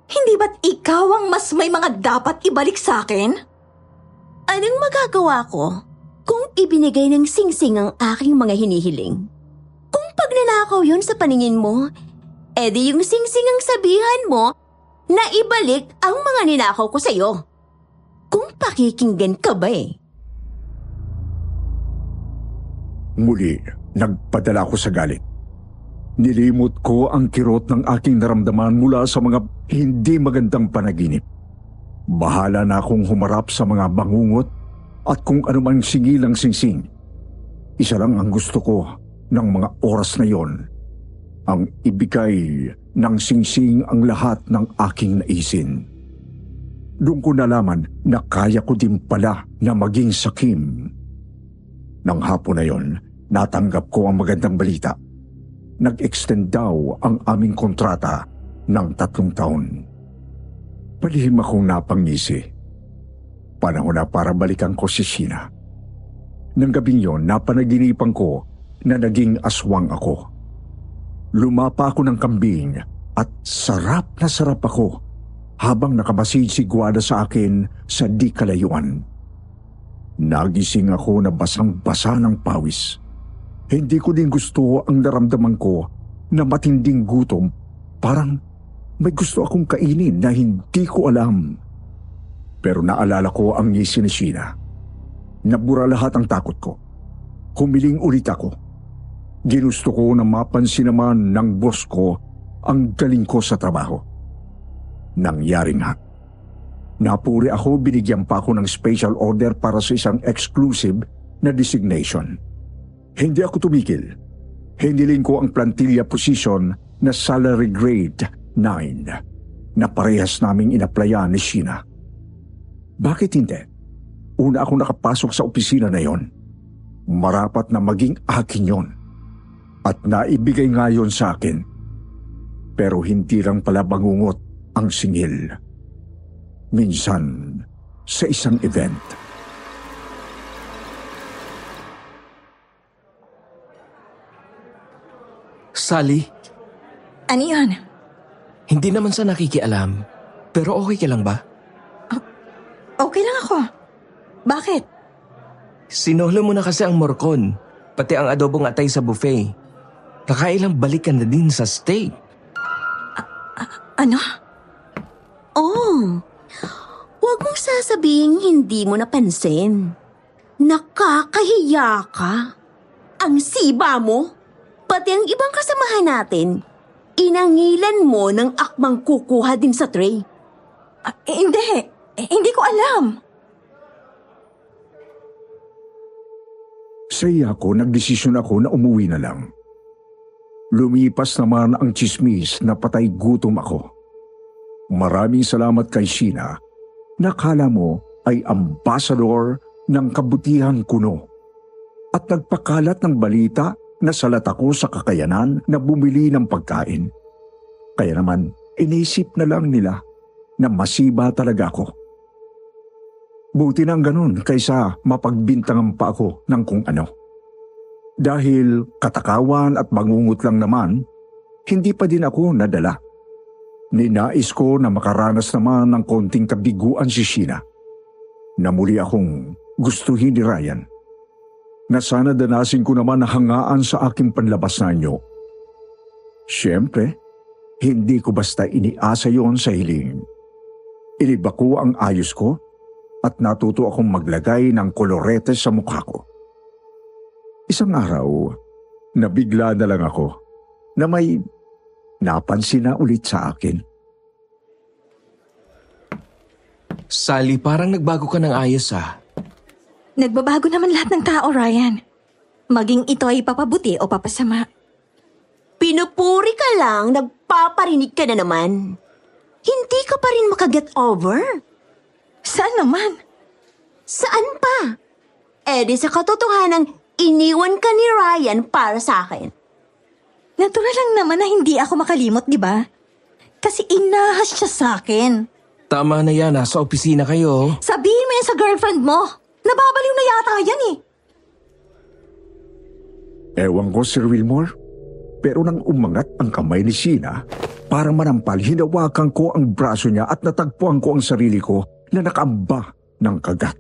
hindi ba't ikaw ang mas may mga dapat ibalik sa akin? Anong magagawa ko kung ibinigay ng singsing ang aking mga hinihiling? Kung pagnanakaw yon sa paningin mo, edi yung singsing ang sabihan mo na ibalik ang mga ninakaw ko sa'yo. Kung pakikinggan ka ba eh. Muli, nagpadala ko sa galit. Nilimot ko ang kirot ng aking naramdaman mula sa mga hindi magandang panaginip. Bahala na akong humarap sa mga bangungot at kung anumang sigilang singsing. Isa lang ang gusto ko ng mga oras na yon, ang ibigay ng singsing ang lahat ng aking naisin. Doon ko nalaman na kaya ko din pala na maging sakim. Nang hapon na yon, natanggap ko ang magandang balita. Nag-extend daw ang aming kontrata ng 3 taon. Palihim akong napangisi. Panahon na para balikan ko si Sheena. Nang gabing yon, napanaginipan ko na naging aswang ako. Lumapa ako ng kambing at sarap na sarap ako habang nakamasid si Guada sa akin sa di kalayuan. Nagising ako na basang-basa ng pawis. Hindi ko din gusto ang naramdaman ko na matinding gutom. Parang may gusto akong kainin na hindi ko alam. Pero naalala ko ang ngisi ni Sheena. Nabura lahat ang takot ko. Humiling ulit ako. Ginusto ko na mapansin naman ng boss ko ang galing ko sa trabaho. Nangyari nga. Napuri ako, binigyan pa ako ng special order para sa isang exclusive na designation. Hindi ako tumigil. Hiniling ko ang plantilla position na salary grade 9 na parehas naming inaplayan ni Sheena. Bakit hindi? Una akong nakapasok sa opisina na yon. Marapat na maging akin yon. At naibigay nga yon sa akin. Pero hindi lang pala bangungot ang singil. Minsan, sa isang event. Sally, Ano yun? hindi naman sa nakikialam, pero okay ka lang ba? Okay lang ako. Bakit? Sinolo mo na kasi ang morcon, pati ang adobong atay sa buffet. Nakailang balik ka na din sa steak. Ano? Oh, huwag mong sasabihin hindi mo napansin. Nakakahiya ka. Ang siba mo, pati ang ibang kasamahan natin, inangilan mo ng akmang kukuha din sa tray. Hindi. Hindi ko alam. Sa iya ko, nagdesisyon ako na umuwi na lang. Lumipas naman ang tsismis na patay gutom ako. Maraming salamat kay Sheena. Nakala mo ay ambasador ng kabutihan kuno. At nagpakalat ng balita na salat ako sa kakayanan na bumili ng pagkain. Kaya naman, inisip na lang nila na masiba talaga ako. Buti nang ganun kaysa mapagbintangan pa ako ng kung ano. Dahil katakawan at bangungot lang naman, hindi pa din ako nadala. Ninais ko na makaranas naman ng konting kabiguan si Sheena. Na muli akong gustuhin ni Ryan. Na sana danasin ko naman na hangaan sa aking panlabas na anyo. Siyempre, hindi ko basta iniasa yon sa hiling. Iniba ko ang ayos ko at natuto akong maglagay ng kolorete sa mukha ko. Isang araw, nabigla na lang ako na may napansin na ulit sa akin. Sally, parang nagbago ka ng ayos ah. Nagbabago naman lahat ng tao, Ryan. Maging ito ay papabuti o papasama. Pinupuri ka lang, nagpaparinig ka na naman. Hindi ka pa rin makaget over? Saan naman? Saan pa? Di sa katotohanan, iniwan ka ni Ryan para sa akin. Natural lang naman na hindi ako makalimot, di ba? Kasi inahas siya sa akin. Tama na yan, nasa opisina kayo. Sabihin mo yan sa girlfriend mo. Nababaliw na yata yan eh. Ewan ko, Sir Wilmore, pero nang umangat ang kamay ni Sheena, para manampal, hinawakan ko ang braso niya at natagpuan ko ang sarili ko na nakaamba ng kagat.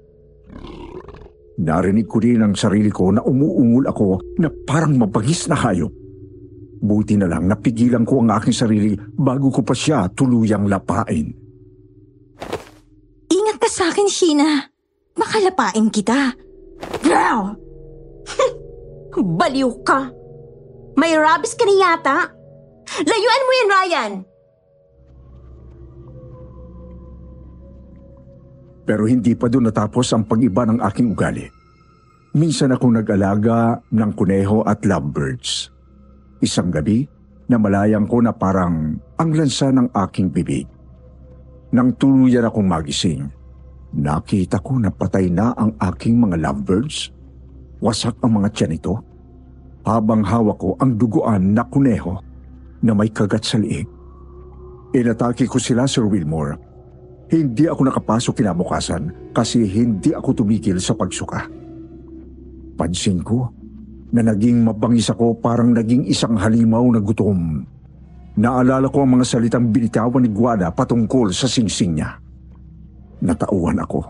Narinig ko rin ang sarili ko na umuungol ako na parang mabangis na hayop. Buti na lang napigilan ko ang aking sarili bago ko pa siya tuluyang lapain. Ingat ka sa akin, Sheena. Baka lapain kita. Girl! Baliw ka. May rabies ka na yata. Layuan mo yan, Ryan! Pero hindi pa doon natapos ang pag-iba ng aking ugali. Minsan akong nag-alaga ng kuneho at lovebirds. Isang gabi, namalayang ko na parang ang lansa ng aking bibig. Nang tuluyan akong magising, nakita ko na patay na ang aking mga lovebirds. Wasak ang mga tiyan nito. Habang hawak ko ang duguan na kuneho na may kagat sa liig. Inatake ko sila, Sir Wilmore. Hindi ako nakapasok kinabukasan kasi hindi ako tumigil sa pagsuka. Pansin ko na naging mabangis ako, parang naging isang halimaw na gutom. Naalala ko ang mga salitang binitawan ni Guada patungkol sa singsing niya. Natauhan ako.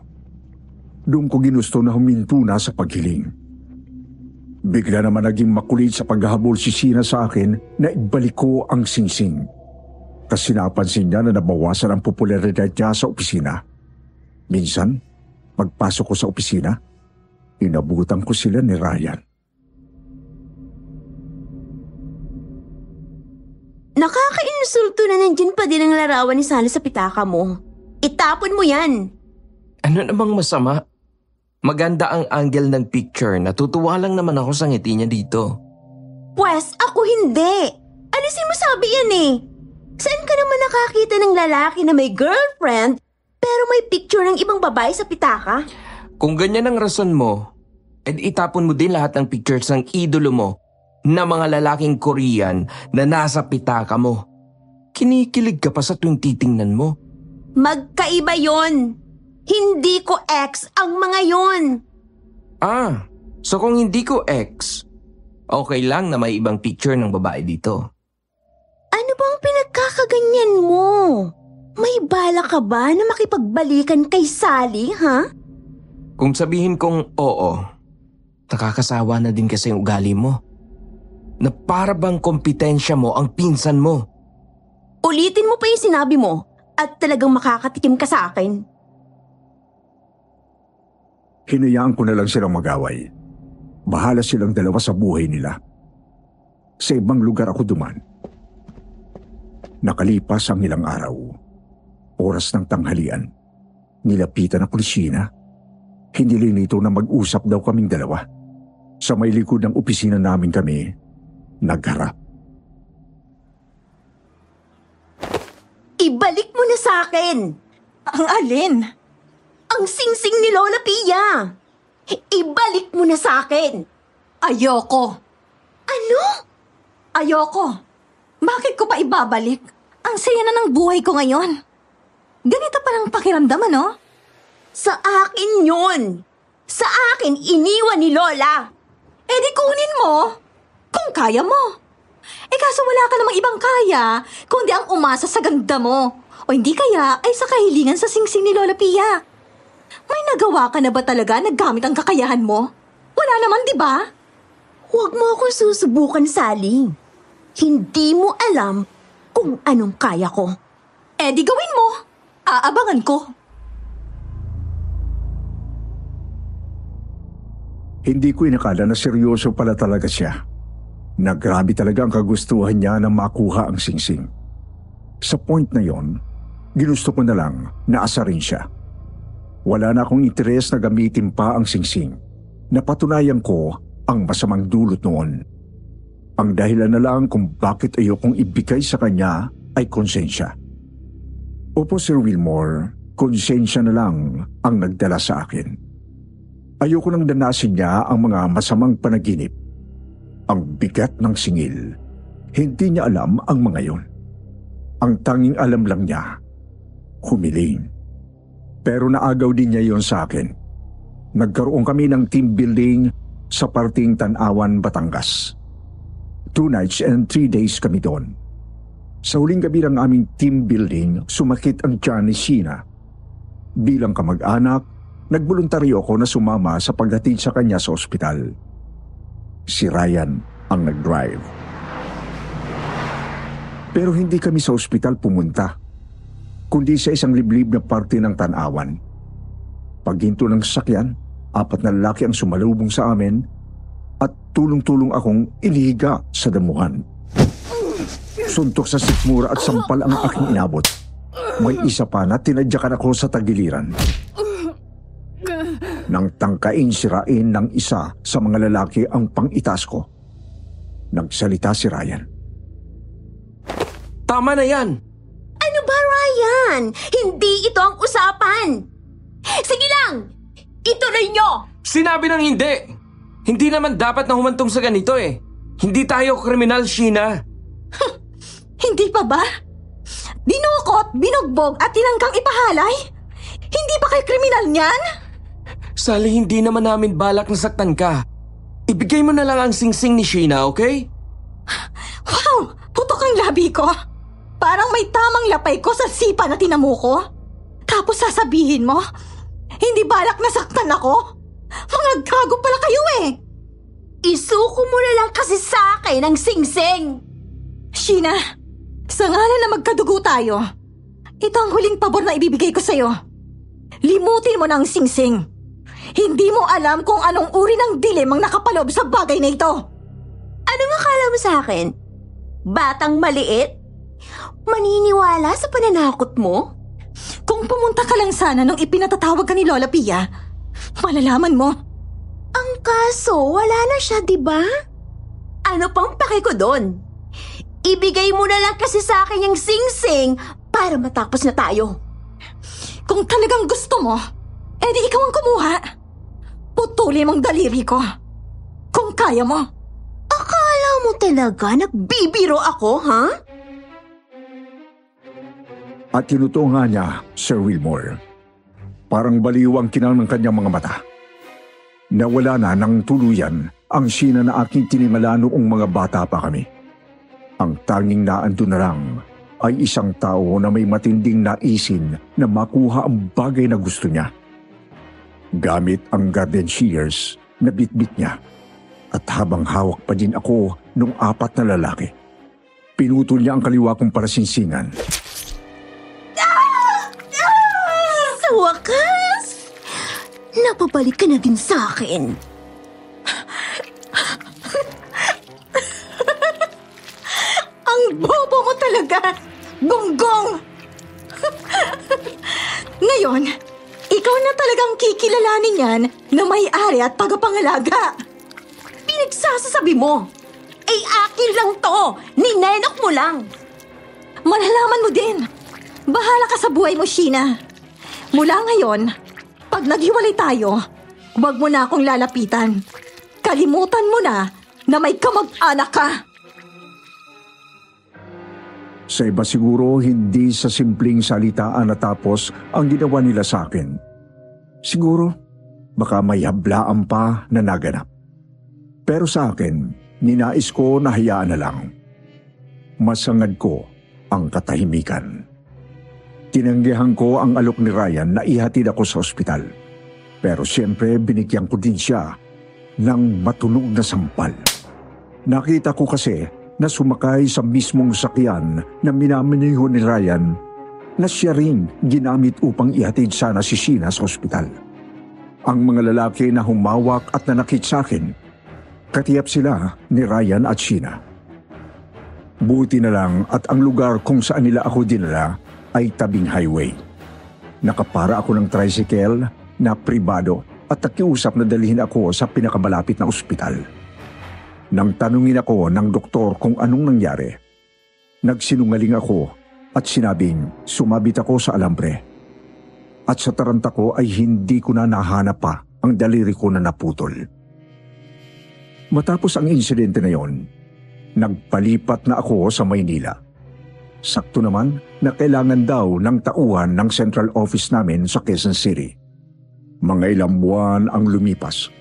Doon ko ginusto na huminto na sa paghiling. Bigla naman naging makulit sa paghahabol si Sheena sa akin na ibalik ko ang singsing. Kasi napansin niya na nabawasan ang popularidad niya sa opisina. Minsan, pagpasok ko sa opisina, inabutan ko sila ni Ryan. Nakaka-insulto na nandyan pa din ang larawan ni Sally sa pitaka mo. Itapon mo yan! Ano namang masama? Maganda ang angle ng picture. Natutuwa lang naman ako sa ngiti niya dito. Pwes, ako hindi. Alisin mo sabi yan eh. Saan ka naman nakakita ng lalaki na may girlfriend pero may picture ng ibang babae sa pitaka? Kung ganyan ang rason mo, itapon mo din lahat ng pictures ng idolo mo na mga lalaking Korean na nasa pitaka mo. Kinikilig ka pa sa tuwing titingnan mo. Magkaiba yon. Hindi ko ex ang mga yon. Ah, so kung hindi ko ex, okay lang na may ibang picture ng babae dito. Ano bang pinagkakaganyan mo? May bala ka ba na makipagbalikan kay Sally, ha? Kung sabihin kong oo, Nakakasawa na din kasi yung ugali mo. Na para bang kompetensya mo ang pinsan mo. Ulitin mo pa yung sinabi mo at talagang makakatikim ka sa akin. Hinayaan ko na lang silang mag-away. Bahala silang dalawa sa buhay nila. Sa ibang lugar ako duman. Nakalipas ang ilang araw. Oras ng tanghalian. Nilapitan ako ni Sheena. Hinili nito na mag-usap daw kaming dalawa. Sa may likod ng opisina namin kami, nagharap. Ibalik mo na sa akin! Ang alin? Ang singsing ni Lola Pia! Ibalik mo na sa akin! Ayoko. Ano? Ayoko. Bakit ko pa ibabalik? Ang saya na ng buhay ko ngayon. Ganito palang pakiramdam, ano? Sa akin yun! Sa akin iniwan ni Lola! Eh di kunin mo. Kung kaya mo. Kaso wala ka namang ibang kaya, kundi ang umasa sa ganda mo. O hindi kaya ay sa kahilingan sa singsing ni Lola Pia. May nagawa ka na ba talaga na gamit ang kakayahan mo? Wala naman, di ba? Huwag mo akong susubukan, Sally. Hindi mo alam kung anong kaya ko. Eh di gawin mo. Aabangan ko. Hindi ko inakala na seryoso pala talaga siya. Nagrabe talaga ang kagustuhan niya na makuha ang singsing. Sa point na yon, ginusto ko na lang na asarin siya. Wala na akong interes na gamitin pa ang singsing. Napatunayan ko ang masamang dulot noon. Ang dahilan na lang kung bakit ayokong ibigay sa kanya ay konsensya. Opo, Sir Wilmore, konsensya na lang ang nagdala sa akin. Ayoko nang danasin niya ang mga masamang panaginip. Ang bigat ng singil. Hindi niya alam ang mga yon. Ang tanging alam lang niya, humiling. Pero naagaw din niya yon sa akin. Nagkaroon kami ng team building sa parting Tanawan, Batangas. 2 nights and 3 days kami doon. Sa huling gabi ng aming team building, sumakit ang tiyan ni Sheena. Bilang kamag-anak, nagboluntaryo ako na sumama sa paghatid sa kanya sa ospital. Si Ryan ang nag-drive. Pero hindi kami sa ospital pumunta, kundi sa isang liblib na parte ng Tanawan. Paghinto ng sasakyan, 4 na lalaki ang sumalubong sa amin at tulong-tulong akong inihiga sa damuhan. Suntok sa sikmura at sampal ang aking inabot. May isa pa na tinadyakan ako sa tagiliran. Nang tangkain sirain ng isa sa mga lalaki ang pang-itas ko, nagsalita si Ryan. Tama na yan! Ano ba, Ryan? Hindi ito ang usapan! Sige lang! Ituloy nyo! Sinabi ng hindi! Hindi naman dapat na humantong sa ganito eh. Hindi tayo kriminal, Sheena. Hindi pa ba? Dinukot, binugbog at tinangkang ipahalay? Hindi ba kayo kriminal niyan? Sally, hindi naman namin balak na saktan ka. Ibigay mo na lang ang singsing ni Sheena, okay? Wow! Putok ang labi ko. Parang may tamang lapay ko sa sipa na tinamu ko. Tapos sasabihin mo, hindi balak na saktan ako? Mga gago pala kayo eh! Isuko mo na lang kasi sa akin ang singsing! Sheena, sa ngalan na magkadugo tayo, ito ang huling pabor na ibibigay ko sa'yo. Limutin mo na ang singsing. Hindi mo alam kung anong uri ng dilim ang nakapaloob sa bagay na ito. Anong akala mo sa akin? Batang maliit? Maniniwala sa pananakot mo? Kung pumunta ka lang sana nung ipinatatawag ka ni Lola Pia, malalaman mo. Ang kaso, wala na siya, di ba? Ano pang pake ko doon? Ibigay mo na lang kasi sa akin yung singsing para matapos na tayo. Kung talagang gusto mo, edi ikaw ang kumuha. Putulin mong daliri ko. Kung kaya mo. Akala mo talaga nagbibiro ako, ha? At tinutuo nga niya, Sir Wilmore. Parang baliw ang kinang ng kanyang mga mata. Nawala na ng tuluyan ang Sheena na aking tinimala noong mga bata pa kami. Ang tanging naandun na lang ay isang tao na may matinding naisin na makuha ang bagay na gusto niya. Gamit ang garden shears, Nabitbit niya. At habang hawak pa din ako nung 4 na lalaki, pinutol niya ang kaliwa kong parasinsingan. Sa wakas, napabalik ka na din sa akin. Ang bobo mo talaga, Gonggong! Ngayon, ikaw na talagang kikilalanin yan na may-ari at tagapangalaga. Pinagsasasabi mo, ay akin lang to, ninenok mo lang. Malalaman mo din. Bahala ka sa buhay mo, Sheena. Mula ngayon, pag naghiwalay tayo, huwag mo na akong lalapitan. Kalimutan mo na may kamag-anak ka. Sa iba siguro, hindi sa simpleng salitaan natapos ang ginawa nila sa akin. Siguro, baka may hablaan pa na naganap. Pero sa akin, ninais ko na hayaan na lang. Masangad ko ang katahimikan. Tinanggihan ko ang alok ni Ryan na ihatid ako sa ospital. Pero siyempre, binigyan ko din siya ng matunog na sampal. Nakita ko kasi na sumakay sa mismong sakyan na minamaneho ni Ryan na siya rin ginamit upang ihatid sana si Sheena sa ospital. Ang mga lalaki na humawak at nanakit sa akin, katiyap sila ni Ryan at Sheena. Buti na lang at ang lugar kung saan nila ako dinala ay tabing highway. Nakapara ako ng tricycle na pribado at nakiusap na dalhin ako sa pinakamalapit na ospital. Nang tanungin ako ng doktor kung anong nangyari, nagsinungaling ako at sinabing sumabit ako sa alambre. At sa taranta ko ay hindi ko na nahanap pa ang daliri ko na naputol. Matapos ang insidente na yon, nagpalipat na ako sa Maynila. Sakto naman na kailangan daw ng tauhan ng central office namin sa Quezon City. Mga ilang buwan ang lumipas.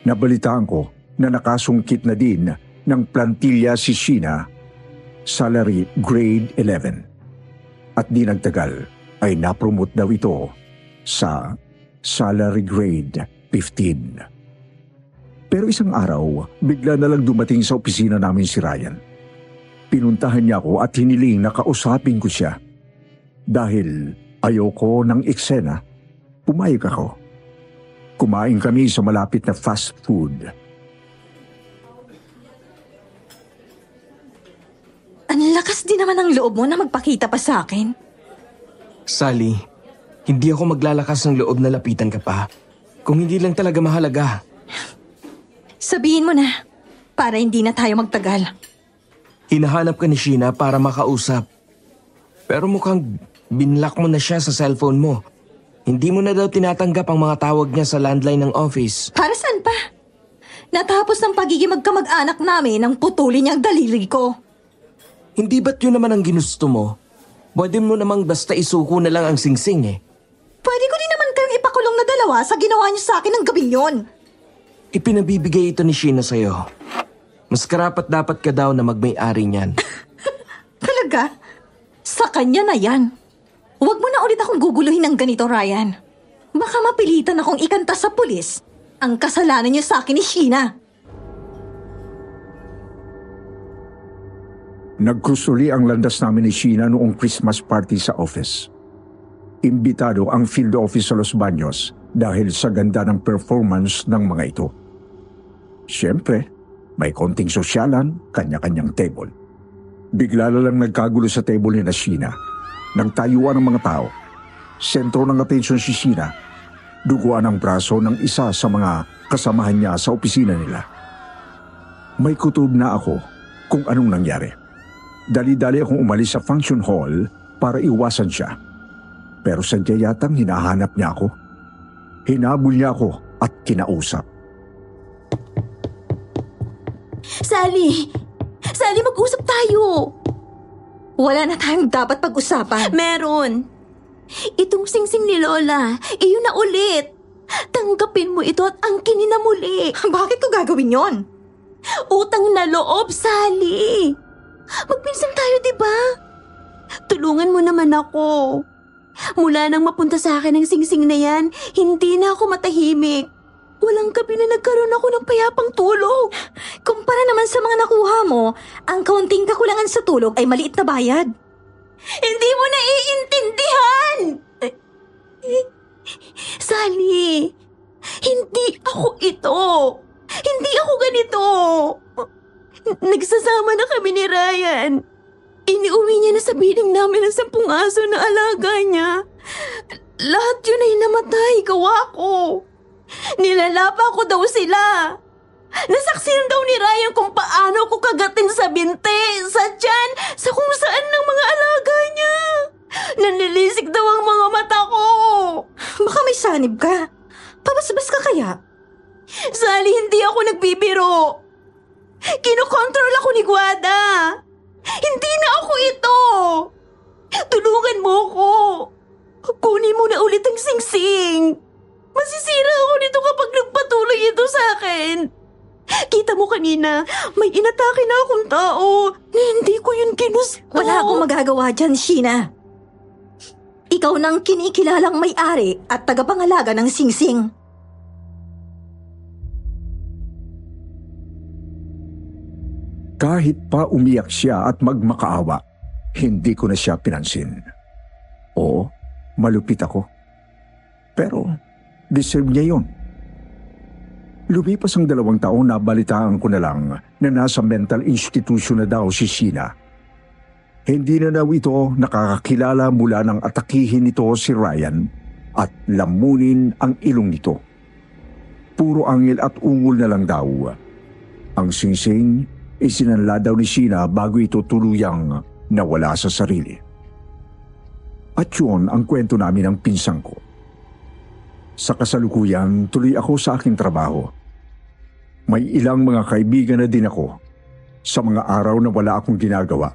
Nabalitaan ko na nakasungkit na din ng plantilla si Sheena, salary grade 11. At di nagtagal ay napromote daw ito sa salary grade 15. Pero isang araw, bigla na lang dumating sa opisina namin si Ryan. Pinuntahan niya ako at hiniling na kausapin ko siya. Dahil ayoko ng eksena, pumayag ako. Kumain kami sa malapit na fast food. Ang lakas din naman ang loob mo na magpakita pa sa akin. Sally, hindi ako maglalakas ng loob na lapitan ka pa. Kung hindi lang talaga mahalaga. Sabihin mo na, para hindi na tayo magtagal. Hinahanap ka ni Sheena para makausap. Pero mukhang binlock mo na siya sa cellphone mo. Hindi mo na daw tinatanggap ang mga tawag niya sa landline ng office. Para saan pa? Natapos ng pagiging magkamag-anak namin ang putulin niyang daliri ko. Hindi ba't yun naman ang ginusto mo? Pwede mo namang basta isuko na lang ang singsing eh. Pwede ko din naman kayong ipakulong na dalawa sa ginawa niyo sa akin ng gabing yon. Ipinabibigay ito ni Sheena sa'yo. Mas karapat dapat ka daw na magmay-ari niyan. Talaga? Sa kanya na yan. Huwag mo na ulit akong guguluhin ng ganito, Ryan. Baka mapilitan akong ikanta sa pulis ang kasalanan niyo sa akin ni Sheena. Nagkrusuli ang landas namin ni Sheena noong Christmas party sa office. Imbitado ang field office sa Los Baños dahil sa ganda ng performance ng mga ito. Siyempre, may konting sosyalan, kanya-kanyang table. Bigla na lang nagkagulo sa table ni na Sheena. Nagtayuan ng mga tao. Sentro ng atensyon si Sheena. Duguan ang braso ng isa sa mga kasamahan niya sa opisina nila. May kutob na ako kung anong nangyari. Dali-dali akong umalis sa function hall para iwasan siya. Pero sadya yatang hinahanap niya ako. Hinabol niya ako at kinausap. Sally! Sally, mag-usap tayo! Wala na tayong dapat pag-usapan. Meron. Itong singsing ni Lola, iyon na ulit. Tanggapin mo ito at angkinin na muli. Bakit ko gagawin yon? Utang na loob, Sally. Magpinsan tayo, diba? Tulungan mo naman ako. Mula nang mapunta sa akin ang singsing na yan, hindi na ako matahimik. Walang gabi na nagkaroon ako ng payapang tulog. Kumpara naman sa mga nakuha mo, ang kaunting kakulangan sa tulog ay maliit na bayad. Hindi mo naiintindihan! Sally, hindi ako ito. Hindi ako ganito. Nagsasama na kami ni Ryan. Iniuwi niya na sa biling namin ang 10 aso na alaga niya. Lahat yun ay namatay, gawa ko. Nilalapa ko daw sila. Nasaksihan daw ni Ryan kung paano ko kagatin sa binte, sa tiyan, sa kung saan ng mga alaga niya. Nanlilisik daw ang mga mata ko. Baka may sanib ka. Pabasbas ka kaya? Sally, hindi ako nagbibiro. Kinokontrol ako ni Guada. Hindi na ako ito. Tulungan mo ko. Kunin mo na ulit ang singsing. Masisira ako nito kapag nagpatuloy ito sa akin. Kita mo kanina, may inatake na akong tao na hindi ko yun ginusto. Wala akong magagawa dyan, Sheena. Ikaw nang kinikilalang may-ari at tagapangalaga ng singsing. Kahit pa umiyak siya at magmakaawa, hindi ko na siya pinansin. Oo, malupit ako. Pero deserve niya yun. Lumipas ang 2 taon na balitaan ko na lang na nasa mental institution na daw si Sheena. Hindi na daw ito nakakakilala mula nang atakihin nito si Ryan at lamunin ang ilong nito. Puro angil at ungol na lang daw. Ang singsing isinanla daw ni Sheena bago ito tuluyang nawala sa sarili. At yun ang kwento namin ng pinsang ko. Sa kasalukuyan, tuloy ako sa aking trabaho. May ilang mga kaibigan na din ako. Sa mga araw na wala akong ginagawa,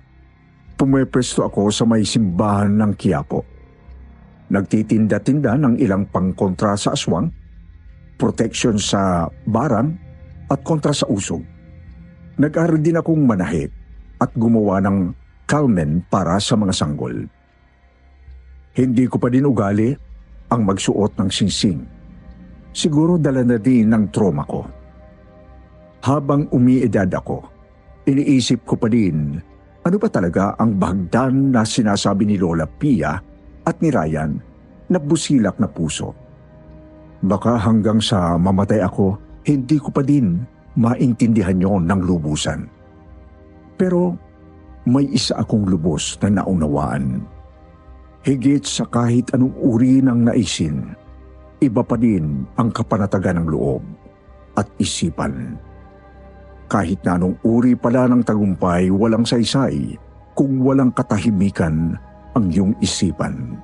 pumwepresto ako sa may simbahan ng Quiapo. Nagtitinda-tinda ng ilang pangkontra sa aswang, protection sa barang, at kontra sa usog. Nag-aral din akong manahe at gumawa ng kalmen para sa mga sanggol. Hindi ko pa din ugali ang magsuot ng singsing. Siguro dala na din ng trauma ko. Habang umiedad ako, iniisip ko pa din ano ba talaga ang bahagdan na sinasabi ni Lola Pia at ni Ryan na busilak na puso. Baka hanggang sa mamatay ako, hindi ko pa din maintindihan yon ng lubusan. Pero may isa akong lubos na naunawaan. Higit sa kahit anong uri ng naisin, iba pa din ang kapanatagan ng loob at isipan. Kahit na anong uri pala ng tagumpay, walang saysay kung walang katahimikan ang iyong isipan.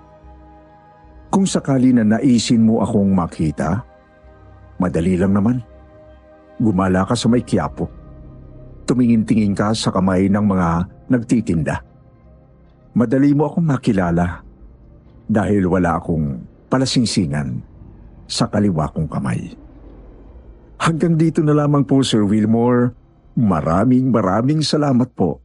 Kung sakali na naisin mo akong makita, madali lang naman. Gumala ka sa may Quiapo. Tumingin-tingin ka sa kamay ng mga nagtitinda. Madali mo akong makilala dahil wala akong palasingsingan sa kaliwa kong kamay. Hanggang dito na lamang po, Sir Wilmore. Maraming salamat po.